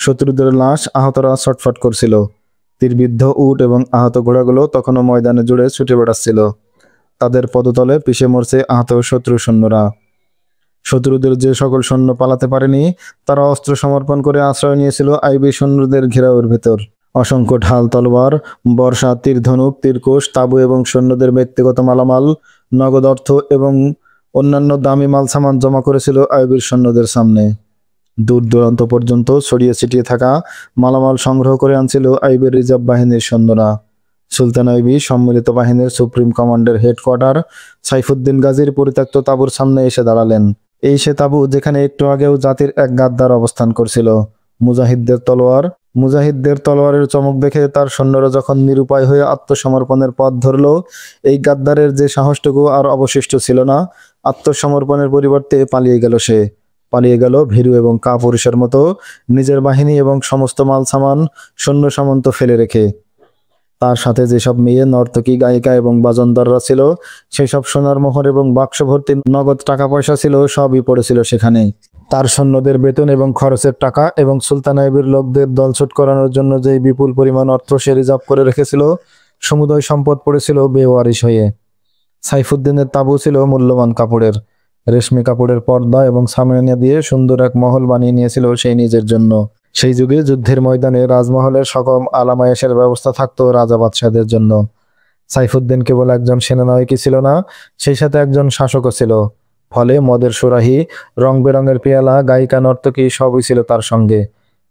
শত্রুদের লাশ, আহতরা ছটফট করছিল। তীরবিদ্ধ উট এবং আহত ঘোড়াগুলো তখনও ময়দানে জুড়ে ছুটে বেড়াচ্ছিল। তাদের পদতলে পিষে মরছে আহত শত্রু সৈন্যরা। শত্রুদের যে সকল সৈন্য পালাতে পারেনি, তারা অস্ত্র সমর্পণ করে আশ্রয় নিয়েছিল আইয়ুবী সৈন্যদের ঘেরাওয়ের ভেতর। অসংখ্য ঢাল তলোয়ার, বর্ষা, তীর ধনুক, তীরকোষ, তাঁবু এবং সৈন্যদের ব্যক্তিগত মালামাল, নগদ অর্থ এবং অন্যান্য দামি মাল সামান জমা করেছিল আইয়ুবীর সৈন্যদের সামনে। দূর দূরান্ত পর্যন্ত ছড়িয়ে ছিটিয়ে থাকা মালামাল সংগ্রহ করে আনছিল আইয়ুবের রিজার্ভ বাহিনীর সৈন্যরা। সুলতান আইয়ুবী সম্মিলিত বাহিনীর সুপ্রিম কমান্ডার হেডকোয়ার্টার সাইফুদ্দিন গাজীর পরিত্যক্ত তাঁবুর সামনে এসে দাঁড়ালেন। এই সে তাঁবু যেখানে একটু আগেও জাতির এক গাদ্দার অবস্থান করছিল। মুজাহিদদের তলোয়ারের চমক দেখে তার সৈন্যরা যখন নিরুপায় হয়ে আত্মসমর্পণের পথ ধরল, এই গাদ্দারের যে সাহসটুকু আর অবশিষ্ট ছিল না, আত্মসমর্পণের পরিবর্তে পালিয়ে গেল ভীরু এবং কাপুরুষের মতো, নিজের বাহিনী এবং সমস্ত মাল সামান, সৈন্য সামন্ত ফেলে রেখে। তার সাথে যেসব মেয়ে, নর্তকী, গায়িকা এবং বাজনদাররা ছিল, সেসব সোনার মোহর এবং বাক্স ভর্তি নগদ টাকা পয়সা ছিল, সবই পড়েছিল সেখানে। তার সৈন্যদের বেতন এবং খরচের টাকা এবং সুলতান আইয়ুবের লোকদের দলছুট করানোর জন্য যে বিপুল পরিমাণ অর্থ সে রিজার্ভ করে রেখেছিল, সমুদয় সম্পদ পড়েছিল বেওয়ারিশ হয়ে। সাইফুদ্দিনের তাঁবু ছিল মূল্যবান কাপড়ের, রেশমি কাপড়ের পর্দা এবং সামনে দিয়ে সুন্দর এক মহল বানিয়ে নিয়েছিল সেই নিজের জন্য। সেই যুগে যুদ্ধের ময়দানে রাজমহলের সকম আলামায়েশের ব্যবস্থা থাকতো রাজা বাদশাহদের জন্য। সাইফুদ্দিন কেবল একজন সেনানায়কই ছিল না, সেই সাথে একজন শাসকও ছিল। ফলে মদের সুরাহি, রং বেরঙের পেয়ালা, গায়িকা, নর্তকী সবই ছিল তার সঙ্গে।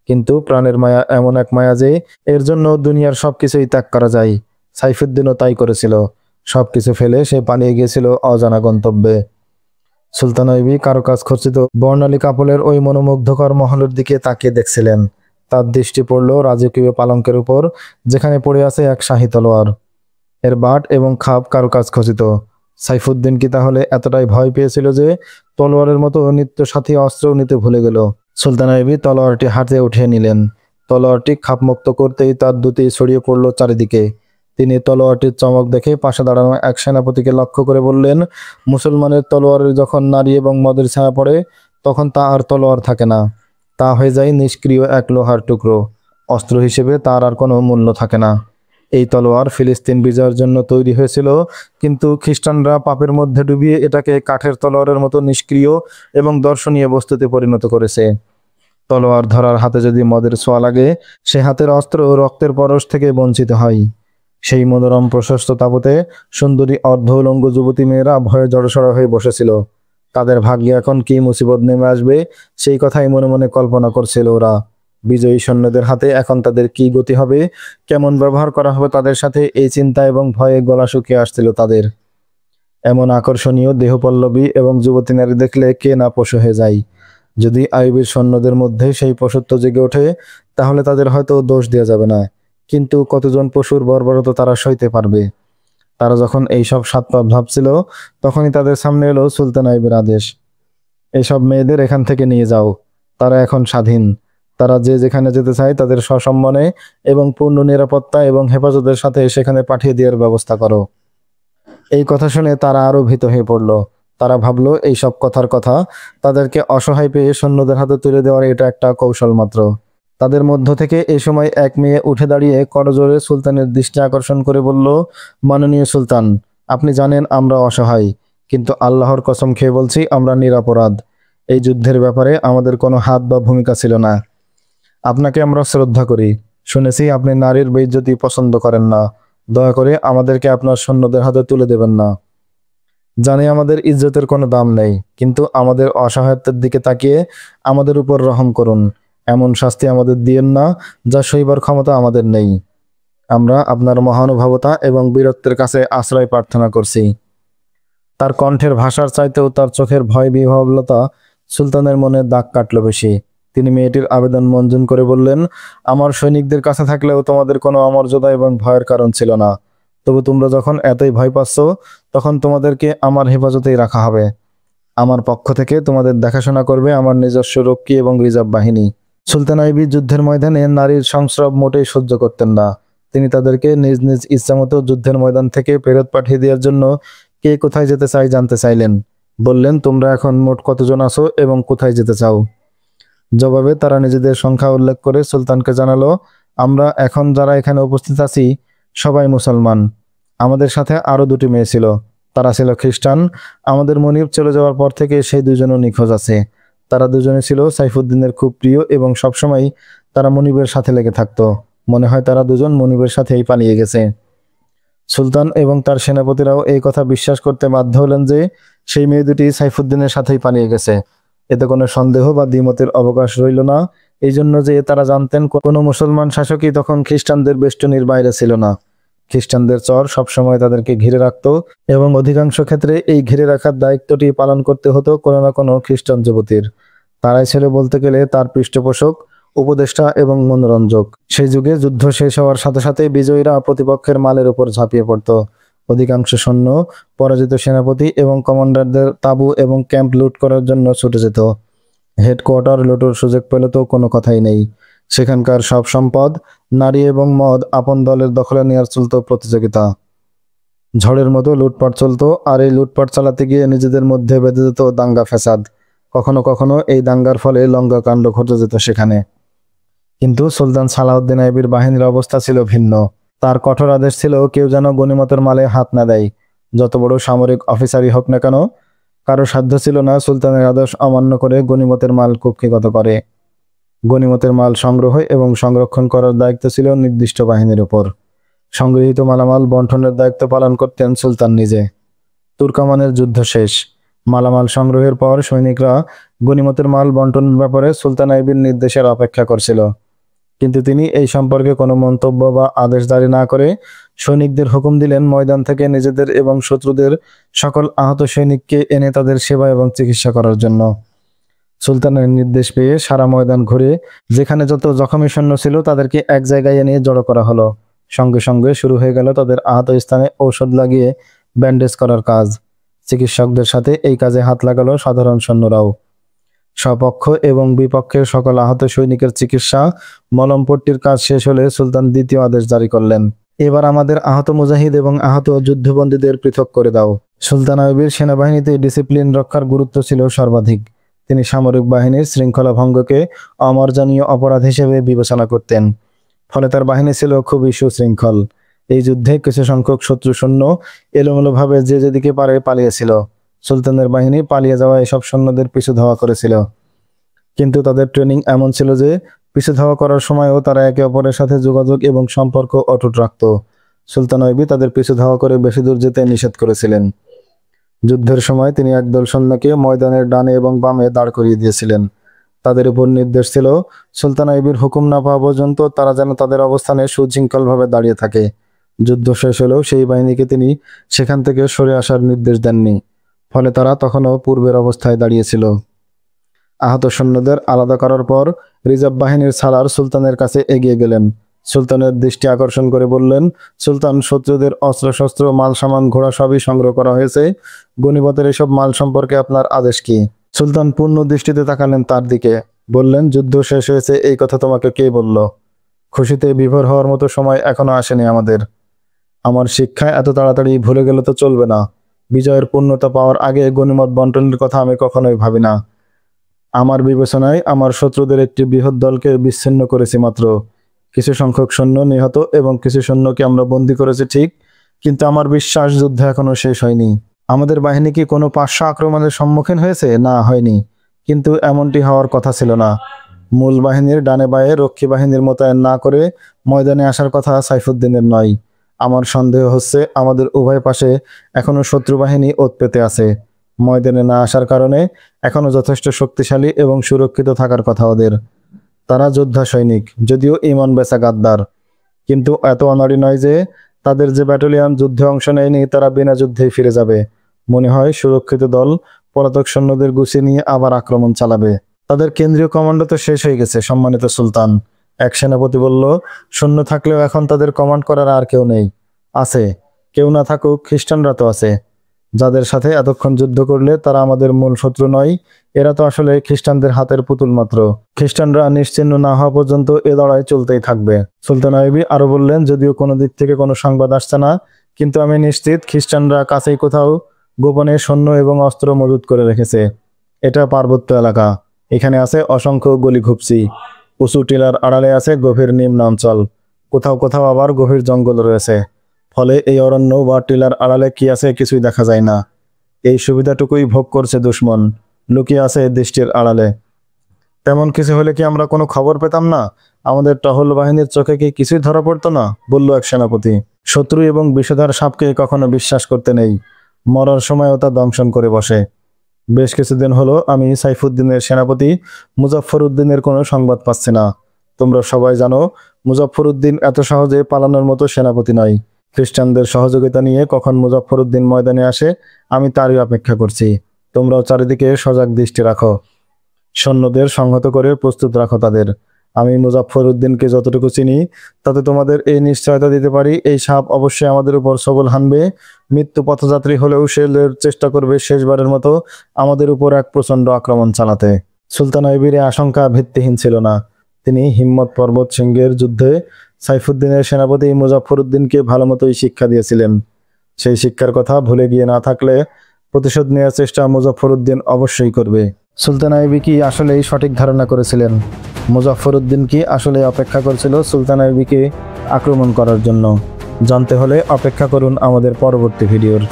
কিন্তু প্রাণের মায়া এমন এক মায়া যে এর জন্য দুনিয়ার সবকিছুই ত্যাগ করা যায়। সাইফুদ্দিনও তাই করেছিল। সবকিছু ফেলে সে পালিয়ে গিয়েছিল অজানা গন্তব্যে। সুলতান আইয়ুবী কারুকাজ খচিত বর্ণালী কাপড়ের ওই মনোমুগ্ধকর মহলের দিকে তাকিয়ে দেখছিলেন। তার দৃষ্টি পড়ল রাজকীয় পালঙ্কের উপর, যেখানে পড়ে আছে এক শাহী তলোয়ার। এর বাট এবং খাপ কারুকাজ খচিত। সাইফুদ্দিন কি তাহলে এতটাই ভয় পেয়েছিল যে তলোয়ারের মতো নিত্য সাথী অস্ত্র নিতে ভুলে গেল? সুলতান আইয়ুবী তলোয়ারটি হাতে উঠিয়ে নিলেন। তলোয়ারটি খাপমুক্ত করতেই তার দুটি ছড়িয়ে পড়ল চারিদিকে। তিনি তলোয়ারটির চমক দেখে পাশে দাঁড়ানো এক সেনাপতিকে লক্ষ্য করে বললেন, মুসলমানের তলোয়ারের যখন নারী এবং মদের ছায়া পড়ে, তখন তা আর তলোয়ার থাকে না, তা হয়ে যায় নিষ্ক্রিয় এক লোহার টুকরো। অস্ত্র হিসেবে তার আর কোনো মূল্য থাকে না। এই তলোয়ার ফিলিস্তিন বিজয়ের জন্য তৈরি হয়েছিল, কিন্তু খ্রিস্টানরা পাপের মধ্যে ডুবিয়ে এটাকে কাঠের তলোয়ারের মতো নিষ্ক্রিয় এবং দর্শনীয় বস্তুতে পরিণত করেছে। তলোয়ার ধরার হাতে যদি মদের ছোঁয়া লাগে, সে হাতের অস্ত্র রক্তের পরশ থেকে বঞ্চিত হয়। সেই মনোরম প্রশস্ত তাঁবুতে সুন্দরী অর্ধ উলঙ্গ যুবতী মেয়েরা ভয়ে জড়সড় হয়ে বসেছিল। তাদের ভাগ্যে এখন কি মুসিবত নেমে আসবে, সেই কথাই মনে মনে কল্পনা করছিল ওরা। বিজয়ী সৈন্যদের হাতে এখন তাদের কি গতি হবে, কেমন ব্যবহার করা হবে তাদের সাথে, এই চিন্তা এবং ভয়ে গলা শুকিয়ে আসছিল তাদের। এমন আকর্ষণীয় দেহপল্লবী এবং যুবতী নারী দেখলে কে না পশু হয়ে যায়। যদি আইয়ুবীর সৈন্যদের মধ্যে সেই পশুত্ব জেগে ওঠে, তাহলে তাদের হয়তো দোষ দেওয়া যাবে না, কিন্তু কতজন পশুর বর্বরতা তারা সইতে পারবে? তারা যখন এইসব সাতপাত ভাবছিল, তখনই তাদের সামনে এলো সুলতান আইয়ুবের আদেশ, এইসব মেয়েদের এখান থেকে নিয়ে যাও। তারা এখন স্বাধীন। তারা যে যেখানে যেতে চায় তাদের সসম্মানে এবং পূর্ণ নিরাপত্তা এবং হেফাজতের সাথে সেখানে পাঠিয়ে দেওয়ার ব্যবস্থা করো। এই কথা শুনে তারা আরো ভীত হয়ে পড়ল। তারা ভাবলো এইসব কথার কথা, তাদেরকে অসহায় পেয়ে সৈন্যদের হাতে তুলে দেওয়ার এটা একটা কৌশল মাত্র। তাদের মধ্য থেকে এই সময় এক মেয়ে উঠে দাঁড়িয়ে করজোরে সুলতানের দৃষ্টি আকর্ষণ করে বলল, মাননীয় সুলতান, আপনি জানেন আমরা অসহায়, কিন্তু আল্লাহর কসম খেয়ে বলছি আমরা নিরপরাধ। এই যুদ্ধের ব্যাপারে আমাদের কোনো হাত বা ভূমিকা ছিল না। আপনাকে আমরা শ্রদ্ধা করি। শুনেছি আপনি নারীর বেইজ্জতি পছন্দ করেন না। দয়া করে আমাদেরকে আপনার সৈন্যদের হাতে তুলে দেবেন না। জানি আমাদের ইজ্জতের কোনো দাম নেই, কিন্তু আমাদের অসহায়ত্বের দিকে তাকিয়ে আমাদের উপর রহম করুন। এমন শাস্তি আমাদের দিয়েন না যা সইবার ক্ষমতা আমাদের নেই। আমরা আপনার মহানুভবতা এবং বীরত্বের কাছে আশ্রয় প্রার্থনা করছি। তার কণ্ঠের ভাষার চাইতেও তার চোখের ভয় বিহ্বলতা সুলতানের মনে দাগ কাটল বেশি। তিনি মেয়েটির আবেদন মঞ্জুর করে বললেন, আমার সৈনিকদের কাছে থাকলেও তোমাদের কোনো অমর্যাদা এবং ভয়ের কারণ ছিল না। তবু তোমরা যখন এতই ভয় পাচ্ছ, তখন তোমাদেরকে আমার হেফাজতেই রাখা হবে। আমার পক্ষ থেকে তোমাদের দেখাশোনা করবে আমার নিজস্ব রক্ষী এবং রিজার্ভ বাহিনী। সুলতান আইবি যুদ্ধের ময়দানে নারীর সংস্রব মোটেই সহ্য করতেন না। তিনি তাদেরকে নিজ নিজ ইচ্ছামতো যুদ্ধের ময়দান থেকে ফেরত পাঠিয়ে দেওয়ার জন্য কে কোথায় যেতে চায় জানতে চাইলেন। বললেন, তোমরা এখন মোট কতজন আছো এবং কোথায় যেতে চাও? জবাবে তারা নিজেদের সংখ্যা উল্লেখ করে সুলতানকে জানালো, আমরা এখন যারা এখানে উপস্থিত আছি সবাই মুসলমান। আমাদের সাথে আরো দুটি মেয়ে ছিল, তারা ছিল খ্রিস্টান। আমাদের মনিব চলে যাওয়ার পর থেকে সেই দুজনও নিখোঁজ আছে। তারা দুজনে ছিল সাইফুদ্দিনের খুব প্রিয় এবং সবসময় তারা মনিবের সাথে লেগে থাকতো। মনে হয় তারা দুজন মনিবের সাথেই পালিয়ে গেছে। সুলতান এবং তার সেনাপতিরাও এই কথা বিশ্বাস করতে বাধ্য হলেন যে সেই মেয়ে দুটি সাইফুদ্দিনের সাথেই পালিয়ে গেছে। এতে কোনো সন্দেহ বা দ্বিমতের অবকাশ রইল না, এই জন্য যে তারা জানতেন কোনো মুসলমান শাসকই তখন খ্রিস্টানদের বেষ্টনীর বাইরে ছিল না। খ্রিস্টানদের চর সবসময় তাদেরকে ঘিরে রাখত এবং অধিকাংশ ক্ষেত্রে এই ঘিরে রাখার দায়িত্বটি পালন করতে হতো কোনো না কোনো খ্রিস্টান যুবতীর। তারাই ছিল বলতে গেলে তার পৃষ্ঠপোষক, উপদেষ্টা এবং মনোরঞ্জক। সেই যুগে যুদ্ধ শেষ হওয়ার সাথে সাথে বিজয়ীরা প্রতিপক্ষের মালের উপর ঝাঁপিয়ে পড়ত। অধিকাংশ সৈন্য পরাজিত সেনাপতি এবং কমান্ডারদের তাঁবু এবং ক্যাম্প লুট করার জন্য ছুটে যেত। হেডকোয়ার্টার লুটোর সুযোগ পেলে তো কোনো কথাই নেই। সেখানকার সব সম্পদ, নারী এবং মদ আপন দলের দখলে নেওয়ার চলত প্রতিযোগিতা। ঝড়ের মতো লুটপাট চলতো, আর এই লুটপাট চালাতে গিয়ে নিজেদের মধ্যে বেঁধে যেত দাঙ্গা ফ্যাসাদ। কখনো কখনো এই দাঙ্গার ফলে লঙ্কা কাণ্ড ঘটে যেত সেখানে। কিন্তু সুলতান সালাউদ্দিন আইবির বাহিনীর অবস্থা ছিল ভিন্ন। তার কঠোর আদেশ ছিল কেউ যেন গনিমতের মালে হাত না দেয়। যত বড় সামরিক অফিসারই হোক না কেন, কারো সাধ্য ছিল না সুলতানের আদেশ অমান্য করে গনিমতের মাল কুক্ষিগত করে। গনিমতের মাল সংগ্রহ এবং সংরক্ষণ করার দায়িত্ব ছিল নির্দিষ্ট বাহিনীর উপর। সংগৃহীত মালামাল বন্টনের দায়িত্ব পালন করতেন সুলতান নিজে। তুর্কামানের যুদ্ধ শেষ। মালামাল সংগ্রহের পর সৈনিকরা গনিমতের মাল বন্টনের ব্যাপারে সুলতান আইবির নির্দেশের অপেক্ষা করছিল। কিন্তু তিনি এই সম্পর্কে কোনো মন্তব্য বা আদেশ জারি না করে সৈনিকদের হুকুম দিলেন ময়দান থেকে নিজেদের এবং শত্রুদের সকল আহত সৈনিককে এনে তাদের সেবা এবং চিকিৎসা করার জন্য। সুলতানের নির্দেশ পেয়ে সারা ময়দান ঘুরে যেখানে যত জখমী সৈন্য ছিল তাদেরকে এক জায়গায় এনে জড়ো করা হলো। সঙ্গে সঙ্গে শুরু হয়ে গেল তাদের আহত স্থানে ঔষধ লাগিয়ে ব্যান্ডেজ করার কাজ। চিকিৎসকদের সাথে এই কাজে হাত লাগালো সাধারণ সৈন্যরাও। স্বপক্ষ এবং বিপক্ষের সকল আহত সৈনিকের চিকিৎসা, মলমপট্টির কাজ শেষ হলে সুলতান দ্বিতীয় আদেশ জারি করলেন, এবার আমাদের আহত মুজাহিদ এবং আহত যুদ্ধবন্দীদের পৃথক করে দাও। সুলতান আইবির সেনাবাহিনীতে ডিসিপ্লিন রক্ষার গুরুত্ব ছিল সর্বাধিক। তিনি সামরিক বাহিনীর শৃঙ্খলা ভঙ্গকে অমার্জনীয় অপরাধ হিসেবে বিবেচনা করতেন। ফলে তার বাহিনী ছিল খুবই সুশৃঙ্খল। এই যুদ্ধে কিছু সংখ্যক শত্রু সৈন্য এলোমেলোভাবে যে যেদিকে পারে পালিয়েছিল। সুলতানের বাহিনী পালিয়ে যাওয়া এসব সৈন্যদের পিছু ধাওয়া করেছিল। কিন্তু তাদের ট্রেনিং এমন ছিল যে পিছু ধাওয়া করার সময়ও তারা একে অপরের সাথে যোগাযোগ এবং সম্পর্ক অটুট রাখত। সুলতান আইবি তাদের পিছু ধাওয়া করে বেশি দূর যেতে নিষেধ করেছিলেন। যুদ্ধের সময় তিনি একদল সৈন্যকে ময়দানের ডানে এবং বামে দাঁড় করিয়ে দিয়েছিলেন। তাদের উপর নির্দেশ ছিল সুলতান আইবির হুকুম না পাওয়া পর্যন্ত তারা যেন তাদের অবস্থানে সুশৃঙ্খলভাবে দাঁড়িয়ে থাকে। যুদ্ধ শেষ হলেও সেই বাহিনীকে তিনি সেখান থেকে সরে আসার নির্দেশ দেননি। ফলে তারা তখনও পূর্বের অবস্থায় দাঁড়িয়েছিল। আহত সৈন্যদের আলাদা করার পর রিজার্ভ বাহিনীর সালার সুলতানের কাছে এগিয়ে গেলেন। সুলতানের দৃষ্টি আকর্ষণ করে বললেন, সুলতান, শত্রুদের অস্ত্রশস্ত্র, মাল সামান, ঘোড়া সবই সংগ্রহ করা হয়েছে। গনিমতের এসব মাল সম্পর্কে আপনার আদেশ কি? সুলতান পূর্ণ দৃষ্টিতে তাকালেন তার দিকে। বললেন, যুদ্ধ শেষ হয়েছে এই কথা তোমাকে কে বলল? খুশিতে বিভোর হওয়ার মতো সময় এখনো আসেনি আমাদের। আমার শিক্ষায় এত তাড়াতাড়ি ভুলে গেলে তো চলবে না। বিজয়ের পূর্ণতা পাওয়ার আগে গনিমত বন্টনের কথা আমি কখনোই ভাবি না। আমার বিবেচনায় আমার শত্রুদের একটি বৃহৎ দলকে বিচ্ছিন্ন করেছি মাত্র। কিছু সংখ্যক সৈন্য নিহত এবং কিছু সৈন্যকে আমরা বন্দী করেছি ঠিক, কিন্তু আমার বিশ্বাস যুদ্ধ এখনো শেষ হয়নি। আমাদের বাহিনী কি কোনো পার্শ্ব আক্রমণের সম্মুখীন হয়েছে? না, হয়নি। কিন্তু এমনটি হওয়ার কথা ছিল না। মূল বাহিনীর ডানে বায়ে রক্ষী বাহিনীর মোতায়েন না করে ময়দানে আসার কথা সাইফুদ্দিনের নয়। আমার সন্দেহ হচ্ছে আমাদের উভয় পাশে এখনো শত্রু বাহিনী ওৎ পেতে আছে। ময়দানে না আসার কারণে এখনো যথেষ্ট শক্তিশালী এবং সুরক্ষিত থাকার কথা ওদের। তারা যোদ্ধা সৈনিক, যদিও ইমন বেচা গাদ্দার, কিন্তু এত অনাড়ি নয় যে তাদের যে ব্যাটালিয়ন যুদ্ধে অংশ নেয়নি তারা বিনা যুদ্ধেই ফিরে যাবে। মনে হয় সুরক্ষিত দল পলাতক সৈন্যদের গুছিয়ে নিয়ে আবার আক্রমণ চালাবে। তাদের কেন্দ্রীয় কমান্ডো তো শেষ হয়ে গেছে সম্মানিত সুলতান, এক সেনাপতি বলল। সৈন্য থাকলেও এখন তাদের কমান্ড করার আর কেউ নেই। আছে, কেউ না থাকুক খ্রিস্টানরা তো আছে, যাদের সাথে এতক্ষণ যুদ্ধ করলে তারা আমাদের মূল শত্রু নয়। এরা তো আসলে খ্রিস্টানদের হাতের পুতুল মাত্র। খ্রিস্টানরা নিশ্চিহ্ন না হওয়া পর্যন্ত এ লড়াই চলতেই থাকবে। সুলতান আইয়ুবী আরো বললেন, যদিও কোনো দিক থেকে কোনো সংবাদ আসছে না, কিন্তু আমি নিশ্চিত খ্রিস্টানরা কাছেই কোথাও গোপনে সৈন্য এবং অস্ত্র মজুত করে রেখেছে। এটা পার্বত্য এলাকা, এখানে আছে অসংখ্য গলি ঘুপসি, উঁচু টিলার আড়ালে আছে গভীর নিম্ন অঞ্চল, কোথাও কোথাও আবার গভীর জঙ্গল রয়েছে। ফলে এই অরণ্য বা টিলার আড়ালে কি আছে কিছুই দেখা যায় না। এই সুবিধাটুকুই ভোগ করছে দুশ্মন, লুকিয়ে আছে দৃষ্টির আড়ালে। তেমন কিছু হলে কি আমরা কোনো খবর পেতাম না? আমাদের টহল বাহিনীর চোখে কি কিছুই ধরা পড়তো না? বলল এক সেনাপতি। শত্রু এবং বিষধর সাপকে কখনো বিশ্বাস করতে নেই, মরার সময়ও তা দংশন করে বসে। বেশ কিছুদিন হলো আমি সাইফুদ্দিনের সেনাপতি মুজাফফরউদ্দিনের কোনো সংবাদ পাচ্ছি না। তোমরা সবাই জানো মুজাফফরউদ্দিন এত সহজে পালানোর মতো সেনাপতি নয়। খ্রিস্টানদের সহযোগিতা নিয়ে কখন মুজাফফরউদ্দিন ময়দানে আসে আমি তারই অপেক্ষা করছি। তোমরাও চারিদিকে সজাগ দৃষ্টি রাখো, সৈন্যদের সংহত করে প্রস্তুত রাখো তাদের। আমি মুজাফফরউদ্দিনকে যতটুকু চিনি তাতে তোমাদের এই নিশ্চয়তা দিতে পারি, এই সাপ অবশ্যই আমাদের উপর সবল হানবে। মৃত্যু পথযাত্রী হলেও সে চেষ্টা করবে শেষবারের মতো আমাদের উপর এক প্রচণ্ড আক্রমণ চালাতে। সুলতান আইয়ুবীর আশঙ্কা ভিত্তিহীন ছিল না। তিনি হিম্মত পর্বত সিংহের যুদ্ধে সাইফুদ্দিনের সেনাপতি মুজাফফরউদ্দিনকে ভালো মতোই শিক্ষা দিয়েছিলেন। সেই শিক্ষার কথা ভুলে গিয়ে না থাকলে প্রতিশোধ নেওয়ার চেষ্টা মুজাফফরউদ্দিন অবশ্যই করবে। সুলতান আইয়ুবী কি আসলেই সঠিক ধারণা করেছিলেন? মুজাফফরউদ্দিন কি আসলে অপেক্ষা করছিল সুলতান আইয়ুবীকে আক্রমণ করার জন্য? জানতে হলে অপেক্ষা করুন আমাদের পরবর্তী ভিডিওর।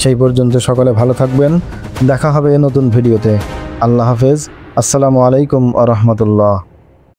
সেই পর্যন্ত সকলে ভালো থাকবেন, দেখা হবে নতুন ভিডিওতে। আল্লাহ হাফেজ, আসসালামু আলাইকুম আ রহমতুল্লাহ।